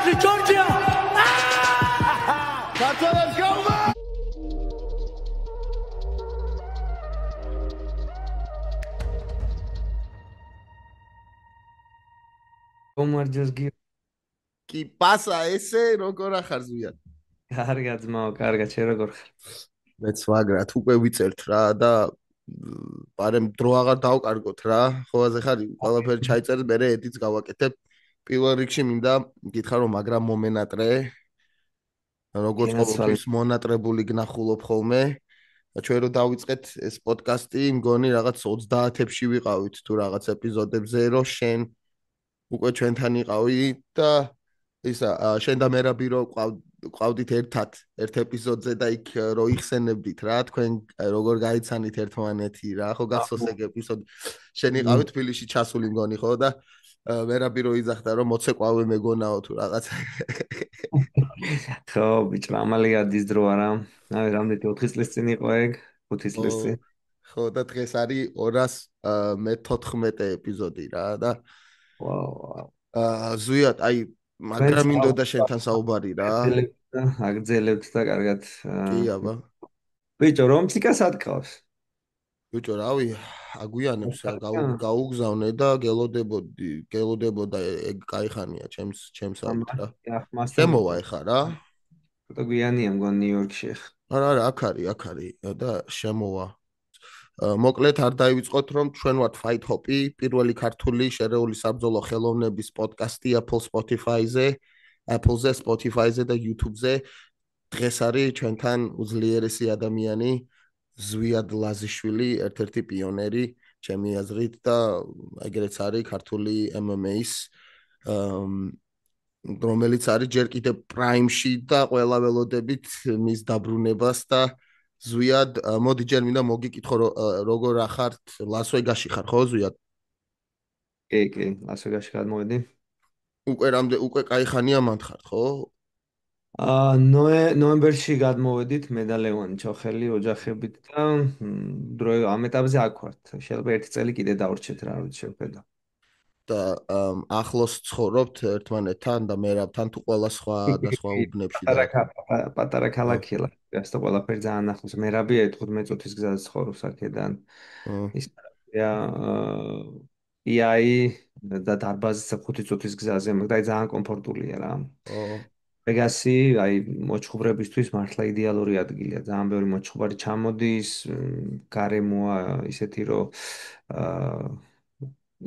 country, Georgia! Let's go, man! გომარჯოს კი პასა ესე როგორ ახარ ზვიან? კარგად ძმაო, კარგად, შენ როგორ ხარ? მეც მაგრად უკვე ვიწერთ რა და პარემ დრო აღარ დავკარგოთ რა. ხო ასე ხარ? ყველაფერი ჩაიწერეთ, მე ედიტს გავაკეთებ. პირველ რიგში მინდა გითხრა რომ მაგრამ მომენატრე. როგორც ყოველთვის მონატრებული გნახულობ ხოლმე. ჩვენ რო დავიწყეთ ეს პოდკასტი, მგონი რაღაც 30-ებში ვიყავით თუ რაღაც ეპიზოდებზე, რომ შენ უკვე ჩვენთან იყავი და ისა შენ და მერაბი რო ყავდით ერთად ერთ ეპიზოდზე და იქ რო იხსენებდით რა თქვენ როგორ გაიცანით ერთმანეთი რა ხო გახსოვს ეგ ეპიზოდი შენ იყავი თბილისში ჩასული მგონი ხო და მერაბი რო იძახდა რომ მოცეკვავე მეგონაო თუ რაღაც ხო ბიჭო ამალი გადის დრო არა რამდენი 4 წლის წინ იყო ეგ 5 წლის წინ ხო და დღეს არის 214 ეპიზოდი რა და ვაუ ზვიად აი მაგრამ მინდოდა შენთან საუბარი რა აგძელებთ და კარგად კი აბა ბიჭო რომ ციკას ატყავს ბიჭო რავი აგვიანებს გაუგზავნე და გელოდებოდა ეგ кайხანია ჩემს აით რა შემოვა ეხა რა ცოტა გვიანია მგონი ნიუ-იორკში არა აქ არის და შემოვა მოკლედ არ დაივიწყოთ რომ ჩვენ ვართ Fight Hop-ი პირველი ქართული შერეული საბრძოლო ხელოვნების პოდკასტი Apple-ზე, Spotify-ზე და YouTube-ზე დღეს არის ჩვენთან უძლიერესი ადამიანი ზვიად ლაზიშვილი, ერთ-ერთი პიონერი, ჩემი აზრით და ეგრეც არის ქართული MMA-ის რომელიც არის ჯერ კიდევ პრაიმში და ყველა ველოდებით მის დაბრუნებას და ზვიად მოდი ჯერ მინდა მოგიკითხო როგორ ახართ ლას-ვეგასში ხარ ხო ზვიად? კი, ლას-ვეგასში გადმოვედი. უკვე кайხანია მანდ ხართ ხო? ნოემბერში გადმოვედით მე და ლევან ჩოხელი ოჯახებით და დრო ამ ეტაპზე აქ ვართ. შეიძლება ერთი წელი კიდე დავრჩეთ რა ვიცი შევხედა. და ახლოს ცხოვრობთ ერთმანეთთან და მერაბთან თუ ყველა სხვა და სხვა უბნებში და პატარა ქალაქია ლას-ვეგასი და ყველაფერი ძალიან ახლოს. მერაბია 15 წუთის გზაზე ცხოვრობს აქედან. ის არაა AI და დარბაზის 5 წუთის გზაზე, მაგრამ ძალიან კომფორტულია რა. ვეგასი, აი მოჩხუბრებისთვის მართლა იდეალური ადგილია. ძალიან ბევრი მოჩხუბარი ჩამოდის, გარემოა ისეთი, რომ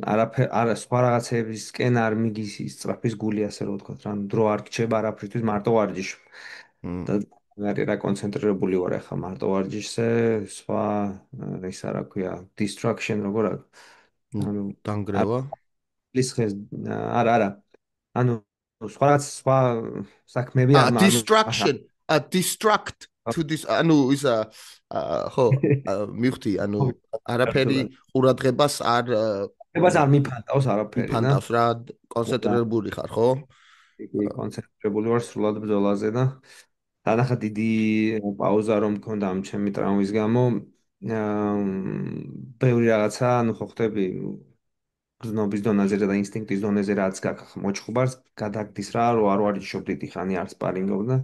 არა სხვა რაღაცებისკენ არ მიდის სწრაფის გული ასე რომ ვთქვათ, რა დრო არ გრჩება არაფრისთვის მარტო ვარჯიში. და რა კონცენტრირებული ვარ ახლა მარტო ვარჯიშზე, სხვა ისა რა ქვია, distraction როგორ არის? ანუ დანგრევა? ლისხეს არა. ანუ სხვა საქმეები არ distract to this ანუ ისა ხო მივხვდი ანუ არაფერი ყურადღებას არ მიფანტავს არაფერი და მიფანტავს რა კონცენტრირებული ხარ ხო? კი კონცენტრირებული ვარ სრულად ბრძოლაზე და თანახა დიდი პაუზა რომ მქონდა ამ ჩემი ტრაუმის გამო ბევრი რაღაცა ანუ ხო ხტები გზნობის დონეზე და ინსტინქტის დონეზე რაც გაქვს მოჩხუბარს გადაგდის რა რომ არ ვარჯიშობ დიდი ხანი არ სპარინგობ და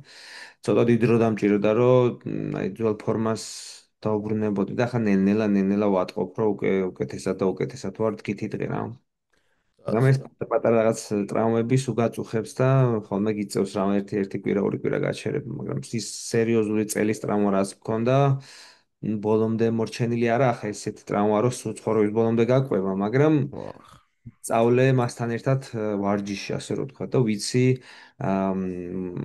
ცოტა დიდი დრო დამჭირდა რომ აი ძველ ფორმას დაუბრუნებოდი და ხან ნელ-ნელა ვატყობ რომ უკეთესად და უკეთესად ვარ თქითი დღე რა მაგრამ ეს პატარა რაღაც ტრაუმები სულ გაწუხებს და ხოლმე გიწევს რა ერთი კვირა ორი კვირა გაჩერებ მაგრამ ის სერიოზული წელის ტრაუმა რაც მქონდა ბოლომდე მორჩენილი არა ახლა ესეთი ტრაუმა რომ სულ ცხოვრების ბოლომდე გაყვება მაგრამ სწავლე მასთან ერთად ვარჯიში ასე რომ ვთქვა და ვიცი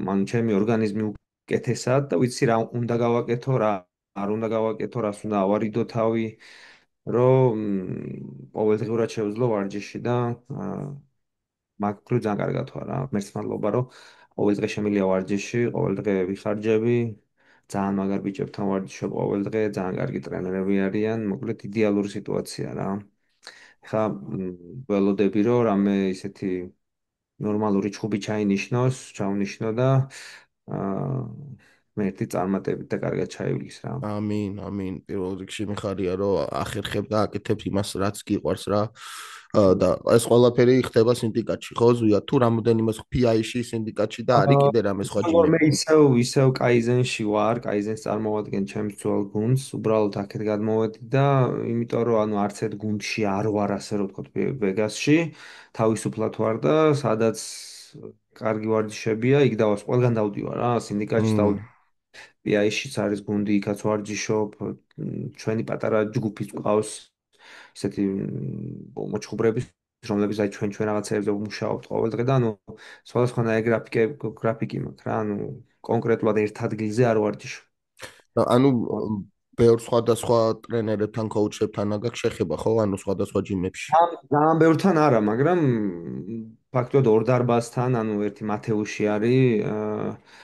მან ჩემი ორგანიზმი უკეთესად და ვიცი რა უნდა გავაკეთო რა არ უნდა გავაკეთო რას უნდა ავარიდო თავი რომ ყოველდღიურად შევძლო ვარჯიში და მაგ უფრო ძალიან კარგად ვარ რა მერც მადლობა რომ ყოველდღე შემილია ვარჯიში ყოველდღე ვიხარჯები ძალიან მაგარ ბიჭებთან ვარჯიშობ ყოველდღე ძალიან კარგი ტრენერები არიან მოკლედ იდეალური სიტუაცია რა ხა ველოდები რომ რამე ისეთი ნორმალური ჩხუბი ჩავნიშნო და ღმერთი წარმატებით და კარგად ჩაივლის რა. ამინ, ამინ. პირველ რიგში მიხარია, რომ ახერხებ და აკეთებ იმას, რაც გიყვარს რა. და ეს ყველაფერი ხდება სინდიკატში, ხო? ზუია, თუ რამოდენიმე PI-ში სინდიკატში და არის კიდე რამე სხვა მე ჯიმები. ისევ კაიზენში ვარ, კაიზენს წარმოვადგენ ჩემს ძველ გუნდს, უბრალოდ აქეთ გადმოვედი და იმიტომ რომ ანუ არც ერთ გუნდში არ ვარ, ასე რომ ვთქვათ, ვეგასში, თავისუფლად ვარ და სადაც კარგი ვარჯიშებია, იქ დავას ყველგან დავდივარ რა, სინდიკატში მმ. დავდივარ. PI-შიც არის გუნდი, იქაც ვარჯიშობ, ჩვენი პატარა ჯგუფიც ყავს, ისეთი მოჩხუბრების, რომლებიც აი ჩვენ რაღაცეებზე ვმუშაობთ ყოველ დღე და ანუ სხვადასხვანაირი გრაფიკი მაქვს რა, ანუ კონკრეტულად ერთ ადგილზე არ ვარჯიშობ. ანუ ბევრ სხვადასხვა ტრენერებთან, კოუჩებთან აგაკ შეხება, ხო? ანუ სხვადასხვა ჯიმებში. ძალიან ბევრთან არა, მაგრამ ფაქტობრივად ორ დარბაზთან, ანუ ერთი მათეუში არის,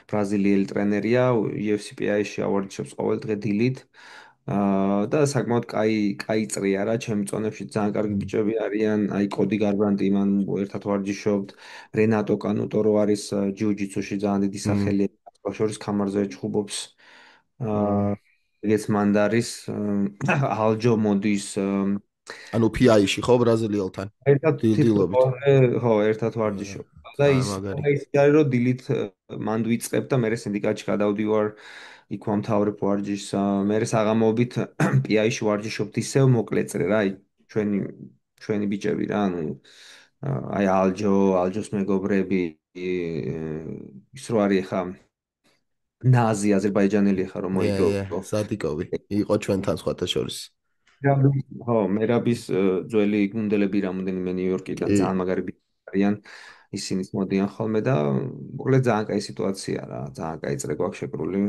ბრაზილიელი ტრენერია, UFC PI-ში ავარჯიშობს ყოველ დღე დილით. და საკმაოდ კაი წრია რა, ჩემი წონებში ძალიან კარგი მმ. ბიჭები არიან, აი კოდი გარბრანტი, მან ერთად ვარჯიშობთ, რენატო კანუტო რო არის ჯიუ-ჯიტსუში ძალიან დიდი მმ. სახელი, ბავშვების ხამარზე ჩხუბობს. მმ. ეგეც მანდარის ალჯო მოდის ანუ PI-ში, ხო, ბრაზილიელთან. ერთად თითქოს დილდილობით. ყოველდღე ხო ერთად ვარჯიშობ და ძალიან ის მაგარი. ის არის რომ დილით მანდ ვიწყებ და მე სინდიკატში გადავდივარ იქ ვამთავრებ ვარჯიშს მე საღამოობით PI-ში ვარჯიშობთ ისევ მოკლე წრე რა ჩვენი ჩვენი ბიჭები რა ანუ აი ალჯოს მეგობრები ის რო არის ხა ნაზი აზერბაიჯანელი ხა რომ მოიგო სადიკოვი. იყო ჩვენთან სხვათა შორის. ხო, მერაბის ძველი გუნდელები რამოდენიმე ნიუ-იორკიდან კი. ძალიან მაგარი არიან. ისინიც მოდიან ხოლმე და მოკლედ ძალიან კაი სიტუაცია რა, ძალიან კაი წრე გვაქვს შეკრული.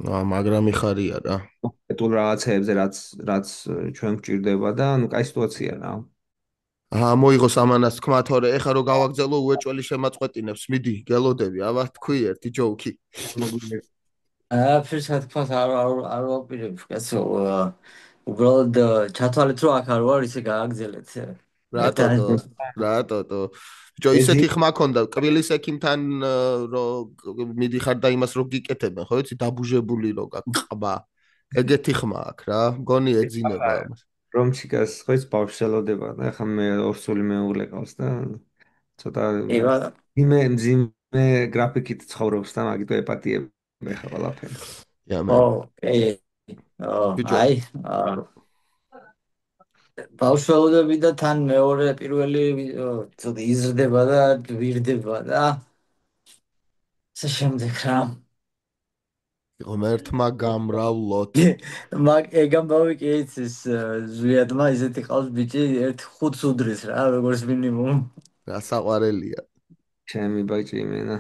მაგრამ იხარია რა. კონკრეტულ რაღაცეებზე რაც ჩვენ გვჭირდება და ანუ კაი სიტუაცია რა. მოიღოს ამანას თქმა, თორე ეხა რო გავაგზავნო უეჭველი შემაწყვეტინებს, მიდი, გელოდები, აბა თქვი ერთი ჯოუკი. ფირს თქოს არ ვაპირებ კაცო უბრალოდ ჩათვალეთ რომ აქ არ ვარ ისე გააგზელეთ ერთად რატო? რატო? ბიჭო, ისეთი ხმა ქონდა, კბილის ექიმთან რო მიდიხარ და იმას რო გიკეთებენ, ხო იცი, დაბუჟებული რო გაყბა. ეგეთი ხმა აქვს რა, მგონი ეძინება ამას. რომჩიკას ხო ის ბავშველოდება და ახლა მე ორსული მეუღლე ყავს და ცოტა მძიმე გრაფიკით ცხოვრობს და მაგით ეპატიებ ხა ყველაფერი. ოკეი. აი, ბავშველოდები და თან მეორე პირველი ცოტა იზრდება და ვირდება და ასე შემდეგ რა. ღმერთმა გამრავლოთ. მაგ ეგ ამბავი კი იცის ზვიადმა ისეთი ყავს ბიჭი ერთ 5 უდრის რა როგორც მინიმუმ. გასაყვარელია. ჩემი ბაჭი იმენა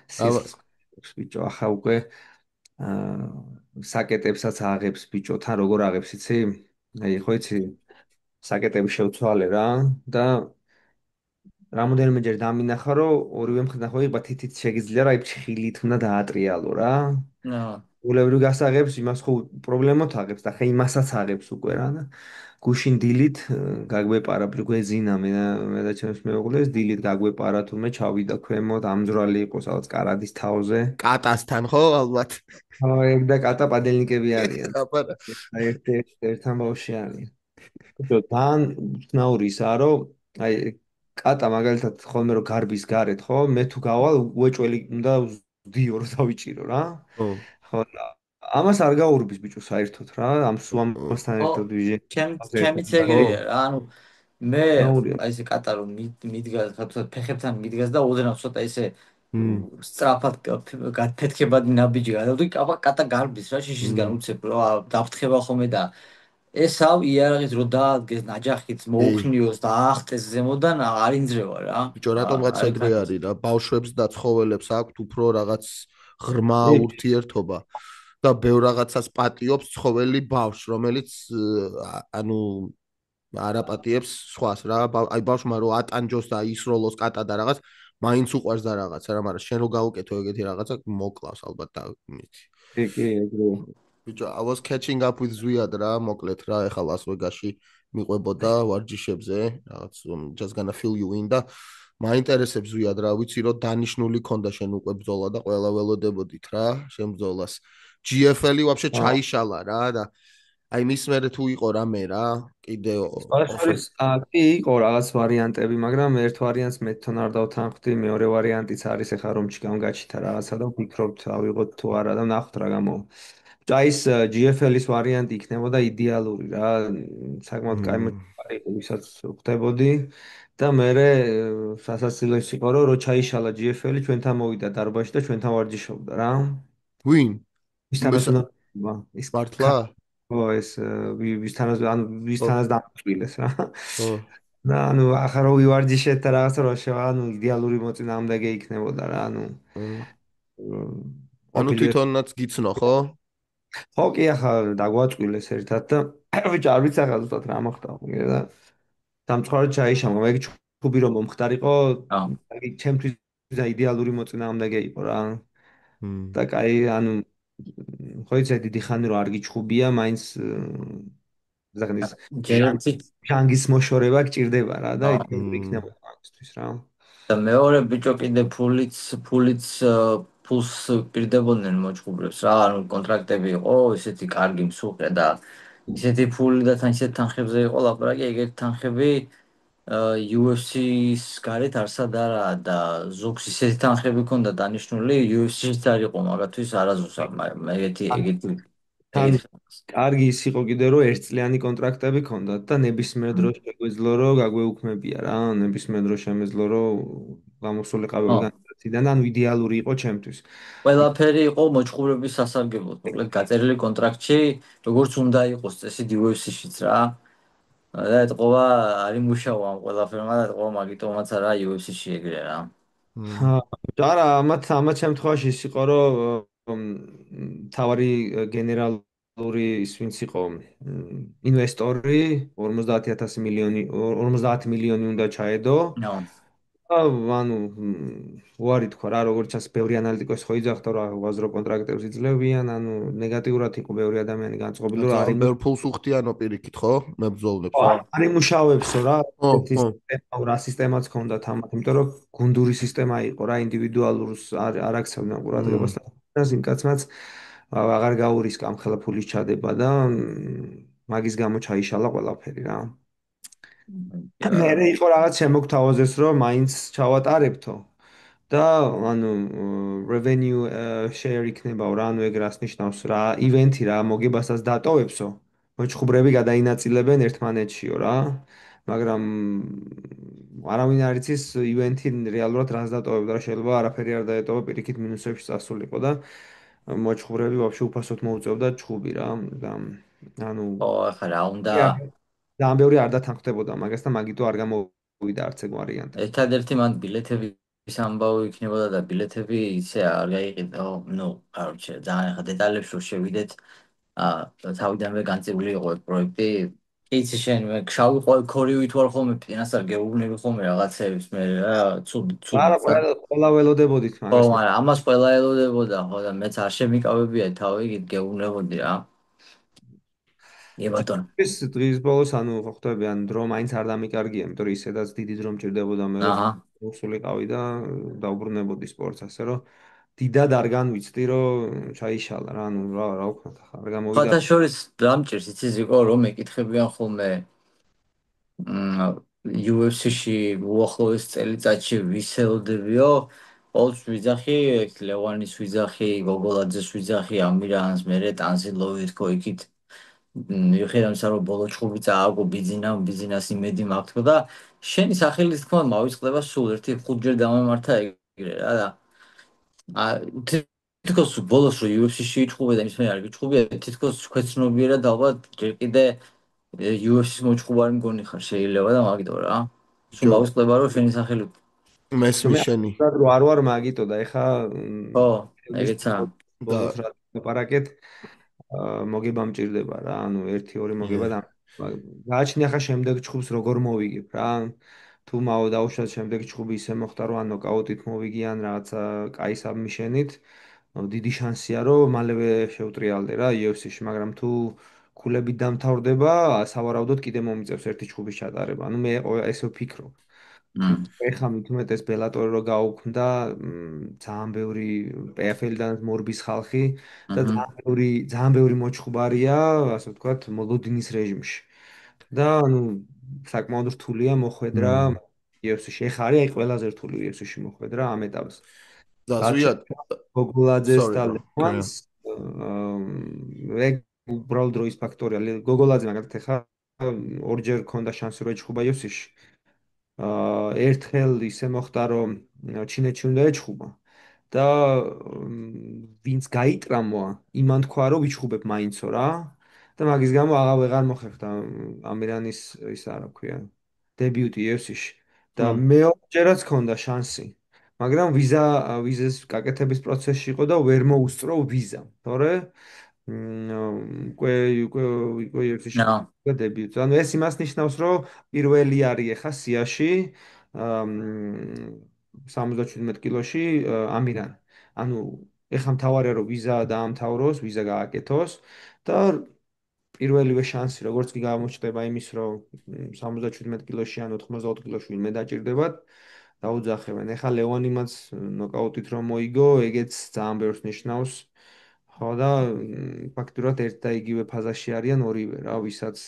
სისხლს ბიჭო ახლა უკვე საკეტებსაც აღებს ბიჭო თან როგორ აღებს იცი? აი ხო იცი საკეტები შევცვალე რა და რამოდენიმეჯერ დამინახა რომ ორივე მხრიდან ხო იღება თითით შეგიძლია რა ფჩხილით უნდა დაატრიალო რა. ულებრივ გასაღებს იმას ხო პრობლემოთ აღებს და ხა იმასაც აღებს უკვე რა და გუშინ დილით გაგვეპარა გვეძინა მე და ჩემს მეუღლეს დილით გაგვეპარა თურმე ჩავიდა ქვემოთ ამძვრალი იყო სადაც კარადის თავზე კატასთან ხო ალბათ ეგ და კატა პადელნიკები არიან აბარა ერთ ამბავში არიან ძალიან უცნაური ისაა რომ აი კატა მაგალითად ხოლმე რომ გარბის გარეთ ხო მე თუ გავალ უეჭველი უნდა ვდიო რომ დავიჭირო რა ხო ამას არ გაურბის ბიჭო საერთოდ რა ამ სუამასთან ერთად ვიჟე ჩემიც ეგრეა რა ანუ მე აი ესე კატარო მიდგას ხათუცა ფეხებთან მიდგას და ოდნავ ცოტა ესე სწრაფად გაფეთქებადი ნაბიჯი გადავდი კატა გარბის რა შიშისგან უცებ რა დაფრთხება ხოლმე და ესავ იარაღით რო დაადგეს ნაჯახით მოუხნიოს და აახტეს ზემოდან არ ინძრევა რა ბიჭო რატომღაც ეგრე არის რა ბავშვებს და ცხოველებს აქვთ უფრო რაღაც ღრმა ურთიერთობა და ბევრ რაღაცას პატიობს ცხოველი ბავშვს რომელიც ანუ არაპატიებს სხვას რა აი ბავშვმა რო ატანჯოს და ისროლოს კატა და რაღაც მაინც უყვარს და რაღაცა რა მაგრამ შენ რო გაუკეთო ეგეთი რაღაცა მოკლავს ალბათ და მიცი კი ეგრეა ბიჭო, I was catching up with ზვიად რა, მოკლედ რა, ეხლა ლას-ვეგასში მიყვებოდა ვარჯიშებზე, რაღაც just gonna fill you in და მაინტერესებს ზვიად რა, ვიცი რომ დანიშნული ქონდა შენ უკვე ბრძოლა და ყველა ველოდებოდით რა, შენ ბრძოლას. GFL-ი ვაფშე ჩაიშალა რა და აი მის მერე თუ იყო რამე რა, კიდე სწორედ კი იყო რაღაც ვარიანტები, მაგრამ ერთ ვარიანტს მე თვითონ არ დავთანხმდი, მეორე ვარიანტიც არის ახლა რომში გამგაჩითა რაღაცა და ვფიქრობთ ავიღოთ თუ არა და ნახოთ რა გამოვა. ის GFL-ის ვარიანტი იქნებოდა იდეალური რა, საკმაოდ კაი მოჭარი იყო, ვისაც ხვდებოდი და მე სასაცილოა იყო რომ ჩაიშალა GFL-ი ჩვენთან მოვიდა დარბაზში და ჩვენთან ვარჯიშობდა რა. win ვისთანაც უნდა ის მართლა? ო ეს ვისთანაც ანუ ვისთანაც დამწვილეს რა. ო და ანუ ახლა რო ვივარჯიშეთ და რაღაცა რო ანუ იდეალური მოწინააღმდეგე იქნებოდა რა, ანუ ანუ ყოფილი თვითონაც გიცნო ხო? ხო კი ახლა დაგვაწვილეს ერთად და ბიჭო არ ვიცი ახლა ზუსტად რა მოხდა და დამწუხაროდ ჩაიშამა მე ჩხუბი რომ მომხდარიყო აა ჩემთვის და იდეალური მოწინააღმდეგე იყო რა მმ. და კაი ანუ ხო იცი დიდი ხანი რომ არ გიჩხუბია მაინც ზაღნის ჯერეთი შანგის მოშორება გჭირდება რა და აა იდეალური იქნებოდა მაგისთვის რა და მეორე ბიჭო კიდე ფულიც ფულს პირდებოდნენ მოჭუბრებს რა, ანუ კონტრაქტები იყო, ისეთი კარგი მსუყე და ისეთი ფული და თან ისეთ თანხებზე იყო ლაპარაკი, ეგეთი თანხები UFC-ის გარეთ არსად არაა და ზოგს ისეთი თანხები ქონდა დანიშნული UFC-ში არ იყო მაგათთვის არაზუსტ ეგეთი თან ეგეთი კარგი ის იყო კიდე რომ ერთწლიანი კონტრაქტები ქონდათ და ნებისმიერ დროს შეგვეძლო რომ გაგვეუქმებია რა ნებისმიერ დროს შემეძლო რომ გამოსულიყავები ხო განათლიდან ანუ იდეალური იყო ჩემთვის ყველაფერი იყო მოჭუბრების სასარგებლოდ, მოკლედ გაწერილი კონტრაქტში, როგორც უნდა იყოს წესით UFC-შიც რა. და ეთყობა არ იმუშავა ამ ყველაფერმა და ეთყობა მაგიტომაც არა UFC-ში ეგრე რა. მმ. არა ამათ შემთხვევაში ის იყო რომ თავარი გენერალური ის ვინც იყო ინვესტორი 50000 მილიონი 50 მილიონი უნდა ჩაედო ნო. ანუ უარი თქვა რა როგორც ჩანს ბევრი ანალიტიკოსი ხო იძახდა რომ ვაზრო კონტრაქტებს იძლევიან ანუ ნეგატიურად იყო ბევრი ადამიანი განწყობილი რომ ძალიან არის ბევრ ფულს უხდიანო პირიქით ხო? მებრძოლებს. ხო. არ იმუშავებსო რა ხო, ესეთი ხო. სისტემა რა სისტემაც ჰქონდათ ამათ იმიტომ რომ გუნდური სისტემა იყო რა ინდივიდუალურს არ აქცევდნენ მმ. ყურადღებას და იმ კაცმაც აღარ გაურისკა ამ ხელა ფულის ჩადება და მაგის გამო ჩაიშალა ყველაფერი რა მე იყო რაღაც შემოგთავაზეს რომ მაინც ჩავატარებთო და ანუ revenue share იქნებაო რა ანუ ეგ რას ნიშნავს რა ივენთი რა მოგებასაც დატოვებსო მოჭუბრები გადაინაწილებენ ერთმანეთშიო რა მაგრამ არავინ არ იცის ივენთი რეალურად რას დატოვებდა რა შეიძლება არაფერი არ დაეტოვა პირიქით მინუსებში წასულიყო და მოჭუბრები вообще უფასოდ მოუწევდა ჭუბი რა და ანუ ხო, ახლა რა უნდა ძალიან ბევრი არ დათანხმდებოდა მაგას და მაგიტო არ გამოვიდა არც ეგ ვარიანტი ერთადერთი მან ბილეთების ამბავი იქნებოდა და ბილეთები ისე არ გაიყიდა, ნუ, კაროჩე, ძალიან ახლა დეტალებში რომ შევიდეთ, თავიდანვე განწირული იყო ეს პროექტი. იცი შენ მე შავი ქორივით ვარ ხოლმე ფინანსად გეუბნები ხოლმე რაღაცების მე რა ცუდი არა ყველა ველოდებოდით ხო, მაგას მაგრამ ამას ყველა ელოდებოდა, ხო და მეც არ შემიკავებია თავი, იქით გეუბნებოდი რა. ბატონო. ეს დღის ბოლოს ანუ ხო ხვდები ან დრო მაინც არ დამიკარგია იმიტომ რომ ისედაც დიდი დრო მჭირდებოდა მე რომ აჰა. მოსულიყავი და დაუბრუნებოდი სპორტს ასე რომ დიდად არ განვიცდი რომ ჩაიშალა რა ანუ რა ვქნათ ახლა არ გამოვიდა ხოთა შორის დამჭირს იცი ზიკო რომ ეკითხებიან ხოლმე UFC-ში უახლოეს წელიწადში ვის ელოდებიო? ყოველთვის ვიძახი, ლევანის ვიძახი, გოგოლაძეს ვიძახი, ამირანს, მერე ტანზილოვით ხო იქით მიუხედავად იმისა, რომ ბოლო ჩხუბი წააგო ბიზნას იმედი მაქვს და შენი სახელის თქმა მავიწყდება სულ ერთი 5-ჯერ დამემართა ეგრე რა და თითქოს ბოლოს რო UFC-ში იჩხუბე და იმის მე არ გიჩხუბია, თითქოს ქვეცნობიერად ალბათ ჯერ კიდე UFC-ს მოჭყუბარი მგონი ხარ შეიძლება და მაგიტო რა. სულ ჯო მოვისწრება რომ შენი სახელი მესმის მე შენი არ ვარ მაგიტო და ეხა ხო, ეგეცა. და ბოლოს რა ლაპარაკეთ მოგება მჭირდება რა ანუ 1-2 მოგება და გააჩნია ხა შემდეგ ჩხუბს როგორ მოვიგებ რა თუ დაუშვათ შემდეგ ჩხუბი ისე მოხდა რომ ან ნოკაუტით მოვიგიან რაღაცა კაი საბმიშენით დიდი შანსია რომ მალევე შეუტრიალდე რა UFC-ში, მაგრამ თუ ქულებით დამთავრდება, სავარაუდოდ კიდე მომიწევს ერთი ჩხუბის ჩატარება. ანუ მე ესე ვფიქრობ. თუ მმ. ეხა მithumetes ბელატორი რო გაუქმდა, ძალიან ბევრი PFL-დან მორბის ხალხი და აჰა. ძალიან ბევრი მოჩხუბარია, ასე ვთქვათ, მოლოდინის რეჟიმში. და ანუ საკმაოდ რთულია მოხვედრა UFC-ში. ეხა არის აი ყველაზე რთული UFC-ში მოხვედრა ამ ეტაპზე. და გარჩევა ზუსტად გოგოლაძეს sorry და bro carry ლევანს on ეგ უბრალოდ დროის ფაქტორია. გოგოლაძე მაგალითად ეხა ორჯერ ქონდა შანსი რომ ეჩხუბა UFC-ში. ერთხელ ისე მოხდა რომ ჩინეთში უნდა ეჩხუბა და ვინც გაიტრამვა, იმან თქვა რომ ვიჩხუბებ მაინცო რა და მაგის გამო აღარ მოხერხდა ამირანის ის რა ქვია დებიუტი UFC-ში და მეორჯერაც ქონდა შანსი. მაგრამ ვიზის გაკეთების პროცესში იყო და ვერ მოუსწრო ვიზა. თორე უკვე უკვე უკვე UFC-ში ნო. და დებიუტი. ანუ ეს იმას ნიშნავს, რომ პირველი არის ახლა სიაში 77 კილოში ამირანი. ანუ ეხლა მთავარია რომ ვიზა დაამთავროს, ვიზა გააკეთოს და პირველივე შანსი როგორც კი გამოჩნდება იმის რომ 77 კილოში ან 84 კილოში ვინმე დაჭირდებათ დაუძახებენ. ეხლა ლევანიმაც ნოკაუტით რომ მოიგო, ეგეც ძალიან ბევრს ნიშნავს. ხო და ფაქტურად ერთ და იგივე ფაზაში არიან ორივე რა, ვისაც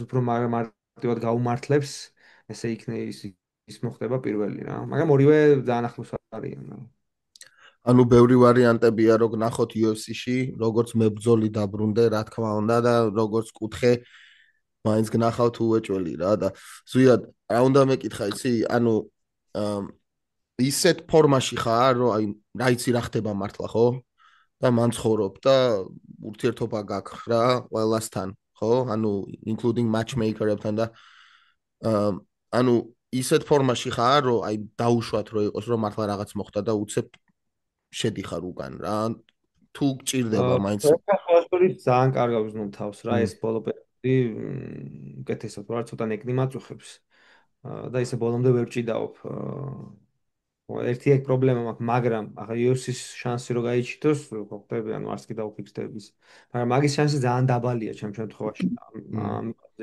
უფრო მარტივად გაუმართლებს, ესე იქნება ის მოხდება პირველი რა. მაგრამ ორივე ძალიან ახლოს არიან რა. ანუ ბევრი ვარიანტებია რო გნახოთ UFC-ში, როგორც მებრძოლი დაბრუნდე, რა თქმა უნდა და როგორც კუთხე მაინც გნახავ თუ ეჭველი რა და ზუსტად რა უნდა მეკითხა იცი, ანუ ისეთ ფორმაში ხარ, რომ აი რა იცი რა ხდება მართლა, ხო? და მან ცხოვრობ და ურთიერთობა გაქვს რა ყველასთან, ხო? ანუ including matchmaker-ებთან და ანუ ისეთ ფორმაში ხარ, რომ აი დაუშვათ რო იყოს, რომ მართლა რაღაც მოხდა და უცებ შედიხარ უკან რა. თუ გჭირდება მაინც ფეხბურთის ძალიან კარგად ვზნობ თავს რა ეს ბოლო პერიოდი უკეთესად ვარ ცოტა ნეკნი მაწუხებს და ისე ბოლომდე ვერ ჭიდაობ ერთი ეგ პრობლემა მაქვს მაგრამ ახლა UFC-ს შანსი რო გაიჩითოს ხო ხტები ანუ არც კი დაუფიქსდების მაგრამ მაგის შანსი ძალიან დაბალია ჩემ შემთხვევაში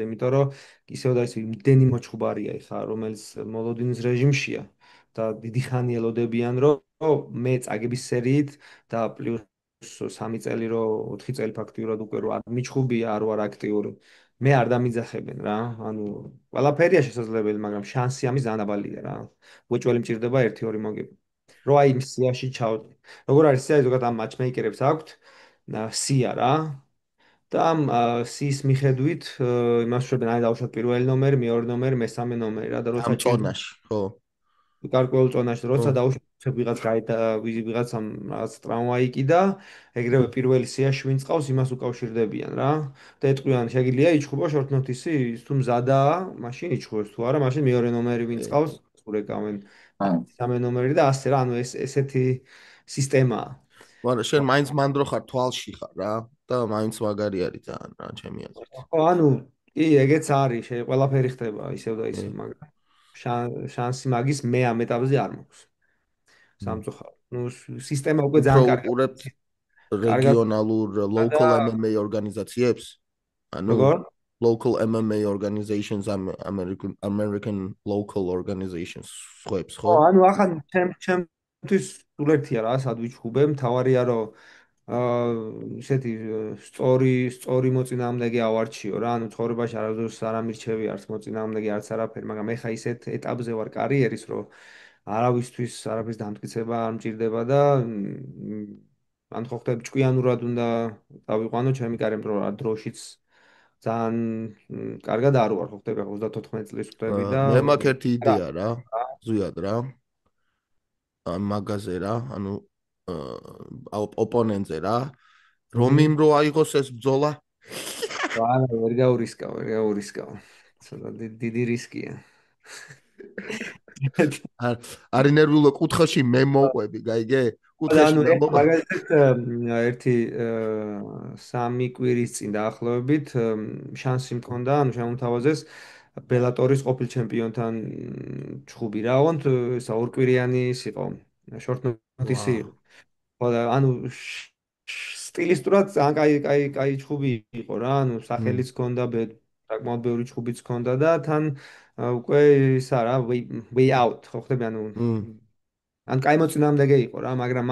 იმიტომ რომ ისევ და ისე იმდენი მოჩხუბარია ეხა რომელიც მოლოდინის რეჟიმშია და დიდი ხანი ელოდებიან რომ მე წაგების სერიით და პლუს 3 წელი რო 4 წელი ფაქტიურად უკვე რო არ მიჩხუბია არ ვარ აქტიური მე არ დამიძახებენ რა ანუ ყველაფერია შესაძლებელი მაგრამ შანსი ამის ძალიან დაბალია რა უეჭველი მჭირდება 1-2 მოგება რო აი იმ სიაში ჩავდი როგორ არის სია ზოგადად ამ матчმეიკერებს აქვთ სია რა და ამ სიის მიხედვით იმას შვებენ აი დავუშვათ პირველი ნომერი მეორე ნომერი მესამე ნომერი რა და როცა ამ ჭირდება წონაში, ხო? გარკვეულ წონაში ხო. როცა დაუშვებ ვიღაცამ რაღაც ტრავმა იყიდა, ეგრევე პირველი სიაში ვინც ყავს, იმას უკავშირდებიან რა. და ეტყვიან, შეგიძლია იჩხუბო short notice-ი, ის თუ მზადაა, მაშინ იჩხუბებს თუ არა, მაშინ მეორე ნომერი ვინც ყავს, ურეკავენ სამე ნომერი და ასე რა, ანუ ესეთი სისტემაა. მაგრამ შენ მაინც მანდრო ხარ, თვალში ხარ რა და მაინც მაგარი არის ძალიან რა, ჩემი აზრით. ხო, ანუ კი, ეგეც არის, ყველაფერი ხდება ისევ და ისევ, მაგრამ შანსი მაგის მე ამ ეტაპზე არ მაქვს. სამწუხაროდ. ნუ სისტემა უკვე უფრო ძალიან კარგად უყურებთ კარგად რეგიონალურ და local MMA ორგანიზაციებს? ანუ როგორ? local MMA organizations American local organizations ხოებს, ხო, ხო? ანუ ახლა ჩემთვის სულ ერთია რა, სად ვიჩხუბე, მთავარია რომ ისეთი სწორი მოწინააღმდეგე ავარჩიო რა, ანუ ცხოვრებაში არასდროს არ ამირჩევი არც მოწინააღმდეგე არც არაფერი, მაგრამ ეხა ისეთ ეტაპზე ვარ კარიერის, რომ არავისთვის არაფრის დამტკიცება არ მჭირდება და ან ხო ხტები ჭკვიანურად უნდა დავიყვანო ჩემი კარიერა, რომ არ დროშიც ძალიან კარგად არ ვარ, ხო ხტები 34 წლის ხტები და მე მაქვს ერთი რა იდეა რა, ზუსტად რა. ამ მაგაზე რა, ანუ ოპონენტზე რა. რომ იმ რო აიღოს ეს ბრძოლა არა, ვერ გაურისკავ, ვერ გაურისკავ. ცოტა დიდი რისკია. არის ნერვიულო კუთხეში მე მოვყვები, გაიგე? კუთხეში ანუ დამოყვა. მაგალითად ერთი 3 კვირის წინ დაახლოებით შანსი მქონდა, ანუ შემომთავაზეს ბელატორის ყოფილ ჩემპიონთან ჩხუბი რა, ოღონდ ესა ორკვირიანი ის იყო. short notice-ი. ვაუ. ხო და ანუ სტილისტურად ძალიან კაი ჩხუბი იყო რა, ანუ სახელიც ჰქონდა, საკმაოდ ბევრი ჩხუბიც ჰქონდა და თან უკვე ისა რა way out ხო ხდები ანუ ან კაი მოწინააღმდეგე იყო რა, მაგრამ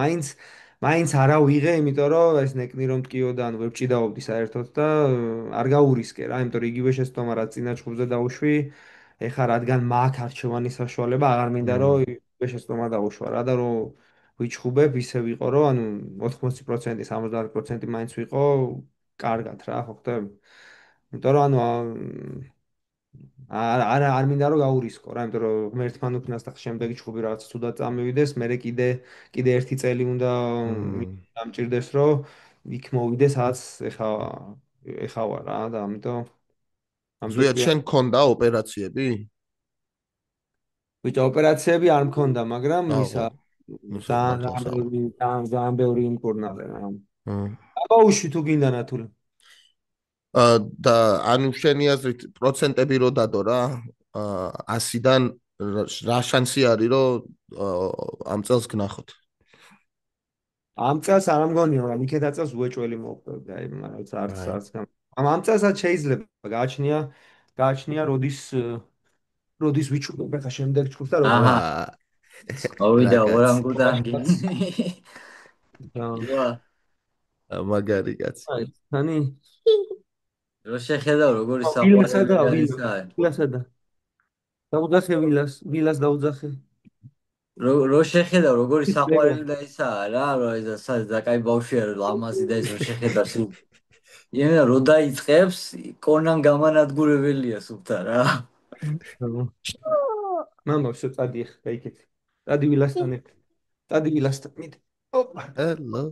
მაინც არა ვიღე, იმიტომ რომ ეს ნეკნი რომ მткиოდა, ანუ ვერ ჭიდაობდი საერთოდ და არ გაურისკე რა, იმიტომ რომ იგივე შეცდომა რაც წინა ჩხუბზე დაუშვი, ეხლა რადგან მაქვს არჩევანის საშუალება, აღარ მინდა რომ იგივე შეცდომა დაუშვა რა და რომ ვიჩხუბებ ისე ვიყო რომ ანუ 80%, 70% მაინც ვიყო კარგად რა, ხო ხდები? იმიტომ რომ ანუ არ მინდა რომ გაურისკო რა, იმიტომ რომ ღმერთთან უკნას და შემდეგი ჩხუბი რაღაც თუდად წამივიდეს, მე კიდე ერთი წელი უნდა დამჭირდეს რომ იქ მოვიდე სადაც ეხა ვარ რა და ამიტომ ზუიად შენ გქონდა ოპერაციები? ბიჭო ოპერაციები არ მქონდა, მაგრამ ისა ისა მართლაც. ძალიან ბევრი იმკურნალე რა. აბა უში თუ გინდა ნათული. და ანუ შენი აზრით პროცენტები რო დადო რა 100-დან რა შანსი არის რომ ამ წელს გნახოთ? ამ წელს არ მგონია, მაგრამ იქეთა წელს უეჭველი მოვხდები, აი რაღაც არც ამ წელსაც შეიძლება გააჩნია როდის ვიჩუბებ ხა შემდეგ ჩხუბს და როგორ აჰა მოვიდა რაკაც. ორანგუტანგი ვა მაგარი კაცი. აი თანი რო შეხედავ როგორი ვილასადა საყვარელი ისა ვილასადა დაუძახე ვილას დაუძახე რო შეხედავ როგორი საყვარელი და ისაა რა რა ეს და კაი ბავშვია ლამაზი და ეს რო შეხედავს იენა რო დაიწყებს კონან გამანადგურებელია სუფთა რა მამა შო წადი ხა გაიქეცი წადი ვილასთან ერთ წადი ვილასთან მით ოპა ჰელო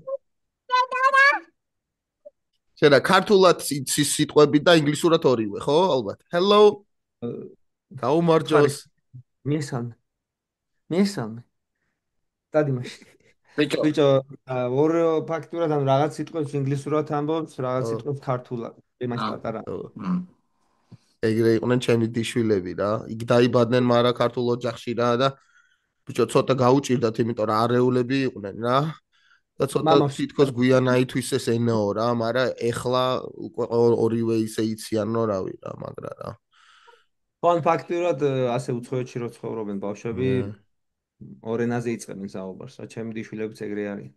შედა ქართულად სიტყვები და ინგლისურად ორივე ხო ალბათ ჰელო გაუმარჯოს მესამე წადი მაშინ ბიჭო ორ ფაქტურად ან რაღაც სიტყვებს ინგლისურად ამბობს რაღაც სიტყვებს ქართულად იმას პატარა ეგრე იყვნენ ჩემი დიშვილები რა იქ დაიბადნენ მაგრამ ქართულ ოჯახში რა და ბიჭო ცოტა გაუჭირდათ იმიტომ რომ არეულები იყვნენ რა და ცოტა თითქოს გვიანაით ვისეს ენაო რა მაგრამ ეხლა უკვე ორივე ისე იციან რომ რავი რა მაგრა რა ხო ფაქტურად ასე უცხოეთში რო ცხოვრობენ ბავშვები ორ ენაზე იწყებენ საუბარს რა ჩემი დიშვილებიც ეგრე არიან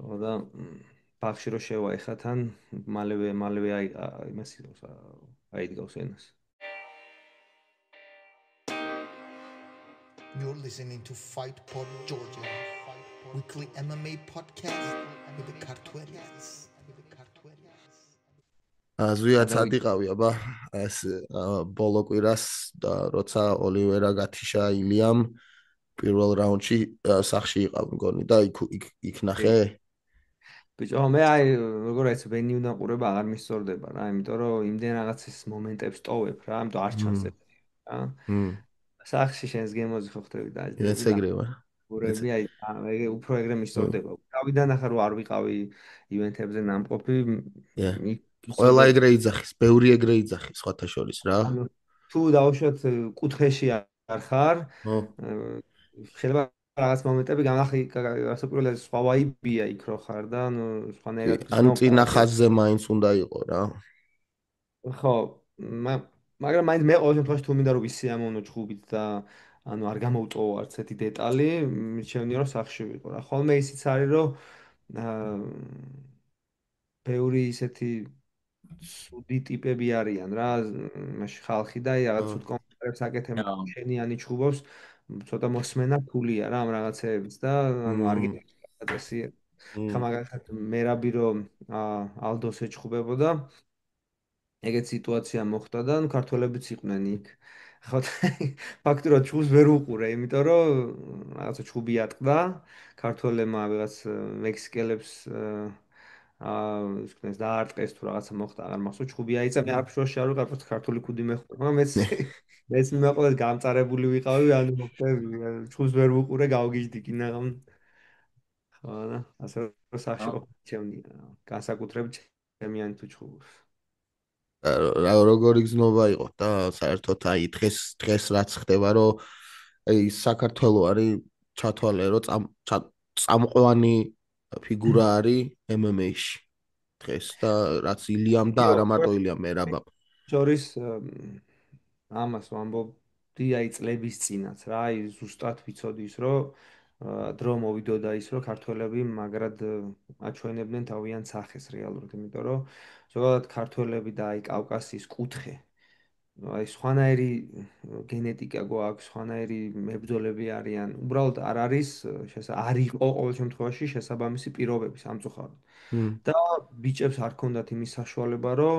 ხო და ბაღში რო შევა ეხლა თან მალევე იმას იღოს აიდგავს ენას You're listening to Fight Pod Georgia, weekly MMA podcast with the Kartvelians. ზუიად სადიყავი აბა ეს ბოლო კვირას და როცა ოლივერა გათიშა ილიამ პირველ რაუნდში სახში იყავ მგონი და იქ ნახე ბიჭო მე აი როგორ ეს ვენი უნდა ყურება აღარ მისწორდება რა იმიტომ რომ იმდენ რაღაცის მომენტებს ტოვებ რა იმიტომ არ ჩანს რა სახში შენს გემოზე ხო ხდები და ეს ეგრევა ყურები აი უფრო ეგრე მისწორდება თავიდან ახლა რო არ ვიყავი ივენთებზე ნამყოფი ყველა ეგრე იძახის ბევრი ეგრე იძახის სხვათა შორის რა თუ დავუშვათ კუთხეში არ ხარ შეიძლება რაღაც მომენტები განახი გასაკვირველია სხვა ვაიბია იქ რო ხარ და ანუ სხვანაირად ან წინა ხაზზე მაინც უნდა იყო რა ხო მაგრამ მაინც მე ყოველ შემთხვევაში თუ მინდა რომ ვისიამოვნო ჩხუბით და ანუ არ გამოვტოვო არც ერთი დეტალი მირჩევნია რომ სახში ვიყო რა ხოლმე ისიც არის რომ ბევრი ისეთი სუდი ტიპები არიან რა მაშინ ხალხი და რაღაც სულ კომენტარებს აკეთებ შენიანი ჩხუბობს ცოტა მოსმენა ფულია რა ამ რაღაცეებს და ანუ არ გინდა ეს ხა მაგალითად მერაბი რომ ალდოს ეჩხუბებოდა ეგეთ სიტუაცია მოხდა და ნუ ქართველებიც იყვნენ იქ ხო ფაქტურად ჩხუბს ვერ უყურე იმიტომ რომ რაღაცა ჩხუბი ატყდა ქართველებმა ვიღაც მექსიკელებს ის ქნეს დაარტყეს თუ რაღაცა მოხდა აღარ მახსოვს ჩხუბი აიწა მე არ ფშოში არ ვიყავ ქართული კუდი მეხვდა მაგრამ მეც მეყოლეს გამწარებული ვიყავი ანუ მოხდები ჩხუბს ვერ ვუყურე გავგიჟდი კინაღამ ხო და ასე სახში ყოფჩემნია განსაკუთრებით ჩემიანი თუ ჩხუბს როგორი გზნობა იყო და საერთოდ აი დღეს რაც ხდება რომ აი საქართველოს არის ჩათვალე, რომ წამყვანი ფიგურა არის MMA-ში დღეს და რაც ილიამ და არა მარტო ილიამ მერაბამ. შორის ამას ვამბობდი აი წლების წინაც რა, აი ზუსტად ვიცოდი ის, რომ დრო მოვიდოდა ის, რომ ქართველები მაგრად აჩვენებდნენ თავიანთ სახეს რეალურად, იმიტომ რომ ზოგადად ქართველები და აი კავკასიის კუთხე აი სხვანაირი გენეტიკა გვაქვს, სხვანაირი მებრძოლები არიან. უბრალოდ არ არის არ იყო ყოველ შემთხვევაში შესაბამისი პირობები სამწუხაროდ. და ბიჭებს არ ქონდათ იმის საშუალება, რომ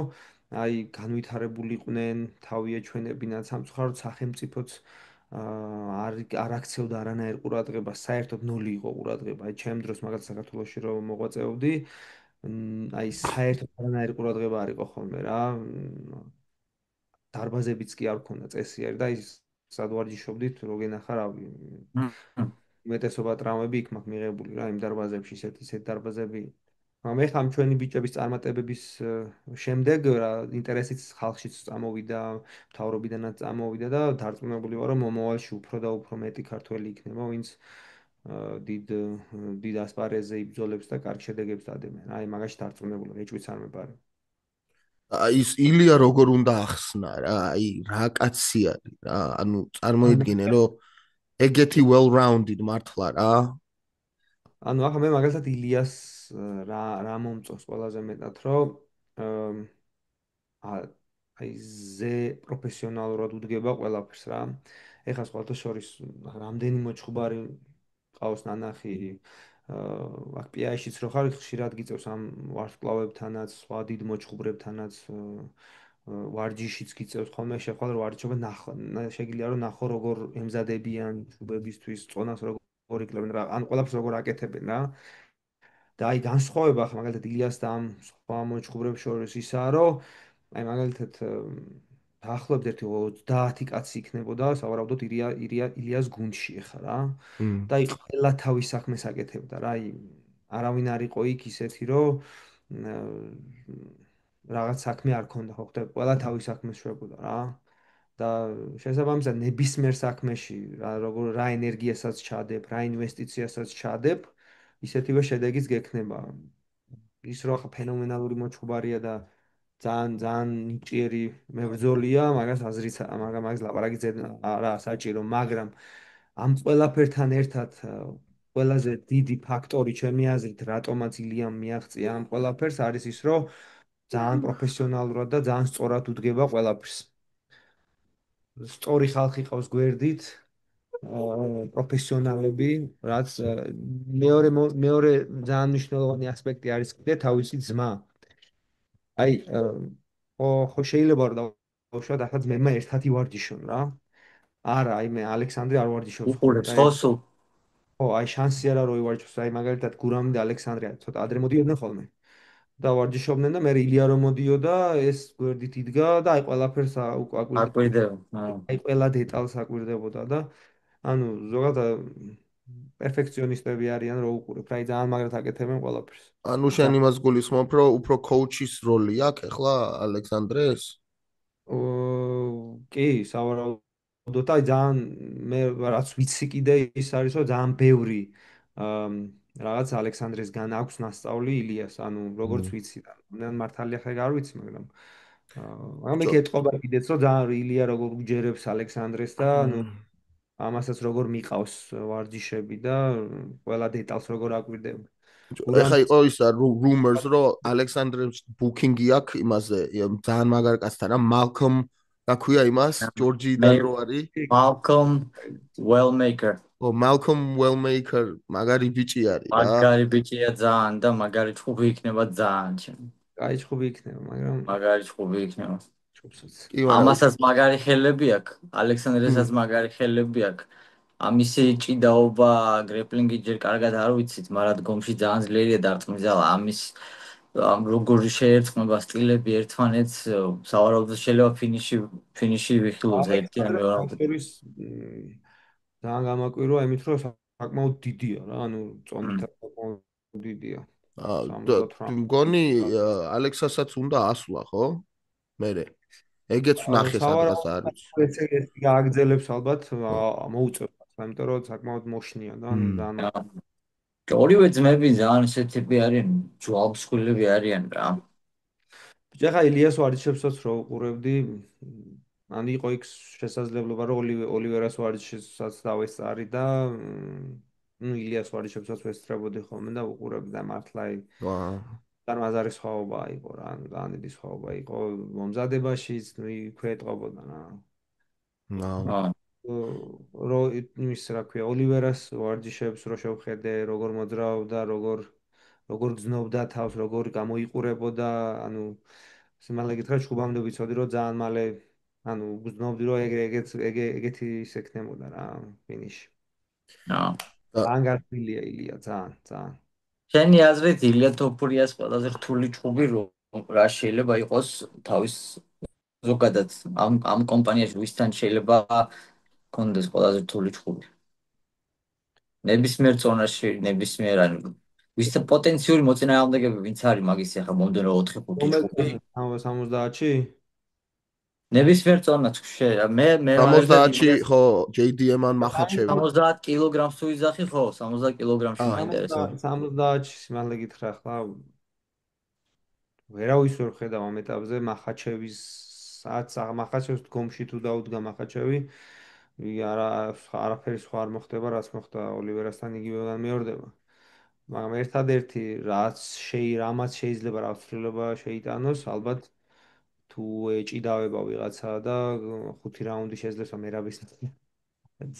აი განვითარებულიყვნენ, თავი ეჩვენებინათ, სამწუხაროდ სახელმწიფოც არ აქცევდა არანაირ ყურადღებას, საერთოდ ნული იყო ყურადღება. აი ჩემ დროს მაგალითად საქართველოში რომ მოღვაწეობდი, აი საერთოდ არანაირ ყურადღება არ იყო ხოლმე რა. დარბაზებიც კი არ ქონდა წესიერი და ის სად ვარჯიშობდით, რო გენახა რავი. უმეტესობა ტრამვები იქ მაქვს მიღებული რა, იმ დარბაზებში ისეთ დარბაზები. მაგრამ ეხლა ჩვენი ბიჭების წარმატებების შემდეგ რა ინტერესიც ხალხშიც წამოვიდა, მთავრობიდანაც წამოვიდა და დარწმუნებული ვარ, რომ მომავალში უფრო და უფრო მეტი ქართველი იქნება, ვინც დიდ ასპარეზზე იბრძოლებს და კარგ შედეგებს დადებენ. აი მაგაში დარწმუნებული ვარ, ეჭვიც არ მეპარე. ის ილია როგორ უნდა ახსნა რა, აი რა კაცი არის რა, ანუ წარმოიდგინე რომ ეგეთი well rounded მართლა რა. ანუ ახლა მე მაგალითად ილიას რა მომწონს ყველაზე მეტად, რომ აი ზე პროფესიონალურად უდგება ყველაფერს რა. ეხლა სხვათა შორის რამდენი მოჭხუბარი ყავს ნანახი აქ პიაიშიც რო ხარ ხშირად გიწევს ამ ვარსკვლავებთანაც, სხვა დიდ მოჭხუბრებთანაც ვარჯიშიც გიწევს ხოლმე შეხვალ რომ ვარჯიშობენ შეგიძლია რომ ნახო როგორ ემზადებიან ჩუბებისთვის, წონას როგორ იკლებენ რა, ან ყველაფერს როგორ აკეთებენ რა. და აი განსხვავება ახლა მაგალითად ილიას და ამ სხვა მოჭხუბრებს შორის ისაა, რომ აი მაგალითად დაახლოებით ერთი 30 კაცი იქნებოდა, სავარაუდოდ ილიას გუნდში ახლა რა. და აი ყველა თავის საქმეს აკეთებდა რა, აი არავინ არ იყო იქ ისეთი, რომ რაღაც საქმე არ ქონდა, ხო ხტები, ყველა თავის საქმეს შვებოდა რა. და შესაბამისად ნებისმიერ საქმეში რა ენერგიასაც ჩადებ, რა ინვესტიციასაც ჩადებ, ისეთივე შედეგიც გექნება. ის რო ახლა ფენომენალური მოჭუბარია და ძალიან ძალიან ნიჭიერი მებრძოლია, მაგას აზრიც მაგას ლაპარაკი არა საჭირო, მაგრამ ამ ყველაფერთან ერთად ყველაზე დიდი ფაქტორი ჩემი აზრით, რატომაც ილიამ მიაღწია ამ ყველაფერს არის ის, რომ ძალიან პროფესიონალურად და ძალიან სწორად უდგება ყველაფერს. სწორი ხალხი ყავს გვერდით, პროფესიონალები, რაც მეორე ძალიან მნიშვნელოვანი ასპექტი არის კიდე თავისი ძმა. აი, ხო შეიძლება რომ დავუშვათ, ახლა ძმებმა ერთად ივარჯიშონ რა. არა, აი მე ალექსანდრე არ ვარჯიშობს ხოლმე უყურებს და ხო სულ? ხო, აი შანსი არა რომ ივარჯიშოს, აი მაგალითად გურამი და ალექსანდრე ცოტა ადრე მოდიოდნენ ხოლმე. და ვარჯიშობდნენ და მე ილია რომ მოდიოდა, ეს გვერდით იდგა და აი ყველაფერს აკვირდება. აი ყველა დეტალს აკვირდებოდა და ანუ ზოგადად პერფექციონისტები არიან რო უყურებ, აი ძალიან მაგრად აკეთებენ ყველაფერს. ანუ შენ იმას გულისხმობ, რომ უფრო კოუჩის როლი აქვს ახლა ალექსანდრეს? კი, სავარაუდოდ აი ძალიან მე რაც ვიცი კიდე ის არის, რომ ძალიან ბევრი რაღაც ალექსანდრესგან აქვს ნასწავლი ილიას, ანუ როგორც ვიცი და მართალია ხე არ ვიცი, მაგრამ იქ ეთყობა კიდეც, რომ ძალიან ილია როგორ უჯერებს ალექსანდრეს და ანუ ამასაც როგორ მიყავს ვარჯიშები და ყველა დეტალს როგორ აკვირდება. ეხა იყო ის rumors, რომ ალექსანდრეს ბუკინგი აქვს იმაზე, ძალიან მაგარ კაცთან, რა მალკომ გაქვია იმას, ჯორჯიიდან რო არის. Malcolm Wellmaker. Malcolm Wellmaker მაგარი ბიჭი არის რა. მაგარი ბიჭია ძალიან და მაგარი ჭუბი იქნება ძალიან ჩემ. კაი ჭუბი იქნება, მაგრამ მაგარი ჭუბი იქნება. ჭუბსაც. ამასაც მაგარი ხელები აქვს, ალექსანდრესაც მაგარი ხელები აქვს. ამისი ჭიდაობა გრეპლინგი ჯერ კარგად არ ვიცით, მაგრამ დგომში ძალიან ძლიერია დარწმუნებაა. ამის როგორი შეერწყმება სტილები ერთმანეთს, სავარაუდოდ შეიძლება ფინიში ვიხილოს ერთი ან მეორე. ძალიან გამაკვირვა იმით, რომ საკმაოდ დიდია რა, ანუ წონით საკმაოდ დიდია. მგონი ალექსასაც უნდა ასვლა, ხო? მერე. ეგეც ნახე სადღაც არის. ეს გააგრძელებს ალბათ, მოუწევს იმიტომ რომ საკმაოდ მოშნია და ანუ ძალიან ორივე ძმები ძალიან ესეთები არიან, ჯვალბსხვილები არიან რა. ბიჭა ხა ილიას ვარჯიშებსაც რო უყურებდი, ან იყო იქ შესაძლებლობა რომ ოლივერას ვარჯიშებსაც დავესწარი და ნუ ილიას ვარჯიშებსაც ვესწრებოდი ხოლმე და უყურებდი და მართლა ძალიან მაზარი სხვაობა იყო რა, ანუ ძალიან დიდი სხვაობა იყო მომზადებაშიც, ნუ იქვე ეტყობოდა რა. რო იმის რა ქვია, ოლივერას ვარჯიშებს რო შევხედე, როგორ მოძრაობდა, როგორ გზნობდა თავს, როგორ გამოიყურებოდა, ანუ სიმართლე გითხრათ, ჩხუბამდე ვიცოდი, რომ ძალიან მალე, ანუ გზნობდი, რომ ეგეთი ისექნებოდა რა, ფინიში. ძალიან გასწრილია ილია, ძალიან. შენი აზრით ილია თოფურიას ყველაზე რთული ჩხუბი რა შეიძლება იყოს თავის ზოგადად ამ კომპანიაში ვისთან შეიძლება კონდეს ყველაზე რთული ჩხუბი? ნებისმიერ ზონაში, ნებისმიერ ანუ ვისთან პოტენციური მოწინააღმდეგები ვინც არის მაგის ახლა მომდენო 4-5 ჩხუბი 70-ში? ნებისმიერ ზონას მე 70-ში ხო JDM-ან მახაჩევი 70 კილოგრამს თუ იძახი ხო 70 კილოგრამში მაინტერესებს 70-ში სიმართლე გითხრა ახლა ვერავის ვერ ხედავ ამ ეტაპზე მახაჩევის მახაჩევის დგომში თუ დაუდგა მახაჩევი არაფერი სხვა არ მოხდება რაც მოხდა ოლივერასთან იგივე მეორდება მაგრამ ერთადერთი რამაც შეიძლება რაცვლილება შეიტანოს ალბათ თუ ეჭიდავება ვიღაცა და 5 რაუნდი შეძლებს მერაბის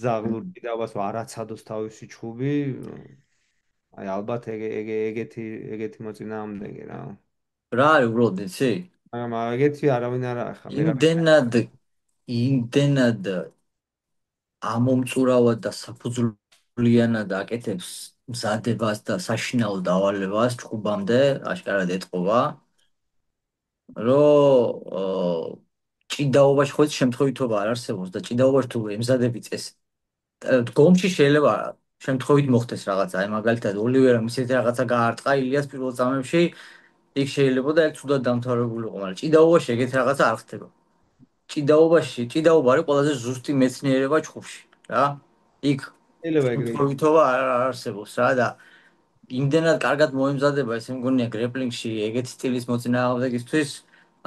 ზაღლურ კიდევას არაცადოს თავისი ჩხუბი აი ალბათ ეგეთი მოწინააღმდეგე რა რა არის უბრალოდ იცი? მაგრამ ეგეთი არავინ არ ახლა იმდენად ამომწურავად და საფუძვლიანად აკეთებს მზადებას და საშინაო დავალებას ჩხუბამდე აშკარად ეტყობა რომ ჭიდაობაში ხო შემთხვევითობა არ არსებობს და ჭიდაობაში თუ ემზადები წეს დგომში შეიძლება შემთხვევით მოხდეს რაღაცა აი მაგალითად ოლივერამ ისეთი რაღაცა გაარტყა ილიას პირველ წამებში იქ შეიძლება და ეგ თუდად დამთავრებულიყო მაგრამ ჭიდაობაში ეგეთი რაღაცა არ ხდება ჭიდაობა არის ყველაზე ზუსტი მეცნიერება ჩხუბში რა იქ შემთხვევითობა არ არსებობს რა და იმდენად კარგად მოემზადება ესე მგონია გრეპლინგში ეგეთი სტილის მოწინააღმდეგისთვის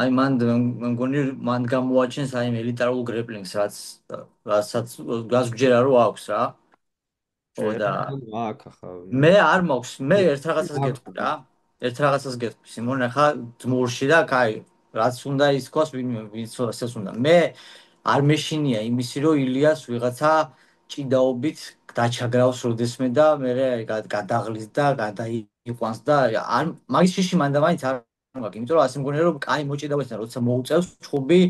აი მან მგონი მან გამოაჩენს აი ელიტარულ გრეპლინგს რასაც გასგვჯერა რომ აქვს რა ხო და მე არ მაქვს მე ერთ რაღაცას გეტყვი რა ერთ რაღაცას გეტყვი სიმონ ახლა ძმურში და კაი რაც უნდა ისქოს ვინც ესეც უნდა მე არ მეშინია იმისი რომ ილიას ვიღაცა ჭიდაობით დაჩაგრავს როდესმე და მე გადაღლის და გადაიყვანს და არ მაგის შიში მანდა მაინც არ მაქვს იმიტომ რომ ასე მგონია რომ კაი მოჭიდავესთან როცა მოუწევს ჩხუბი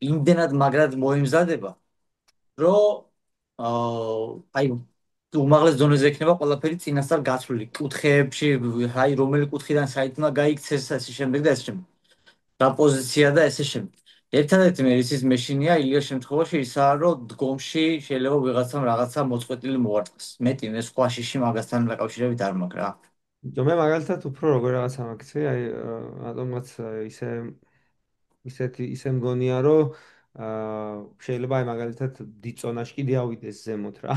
იმდენად მაგრად მოემზადება რომ აი უმაღლეს დონეზე ექნება ყველაფერი წინასწარ გაცვლილი კუთხეებში აი რომელი კუთხიდან საით უნდა გაიქცეს ასე შემდეგ და ასე შემდეგ რა პოზიცია და ესე შემდეგ ერთადერთი მე ისის მეშინია ილიას შემთხვევაში ისაა რომ დგომში შეიძლება ვიღაცამ რაღაცა მოწყვეტილი მოარტყას მეტი მე სხვა შიში მაგასთან დაკავშირებით არ მაქვს რა მე მაგალითად უფრო როგორ რაღაცა მაგცე აი რატომღაც ისე მგონია რომ შეიძლება აი მაგალითად დიწონაში კიდე ავიდეს ზემოთ რა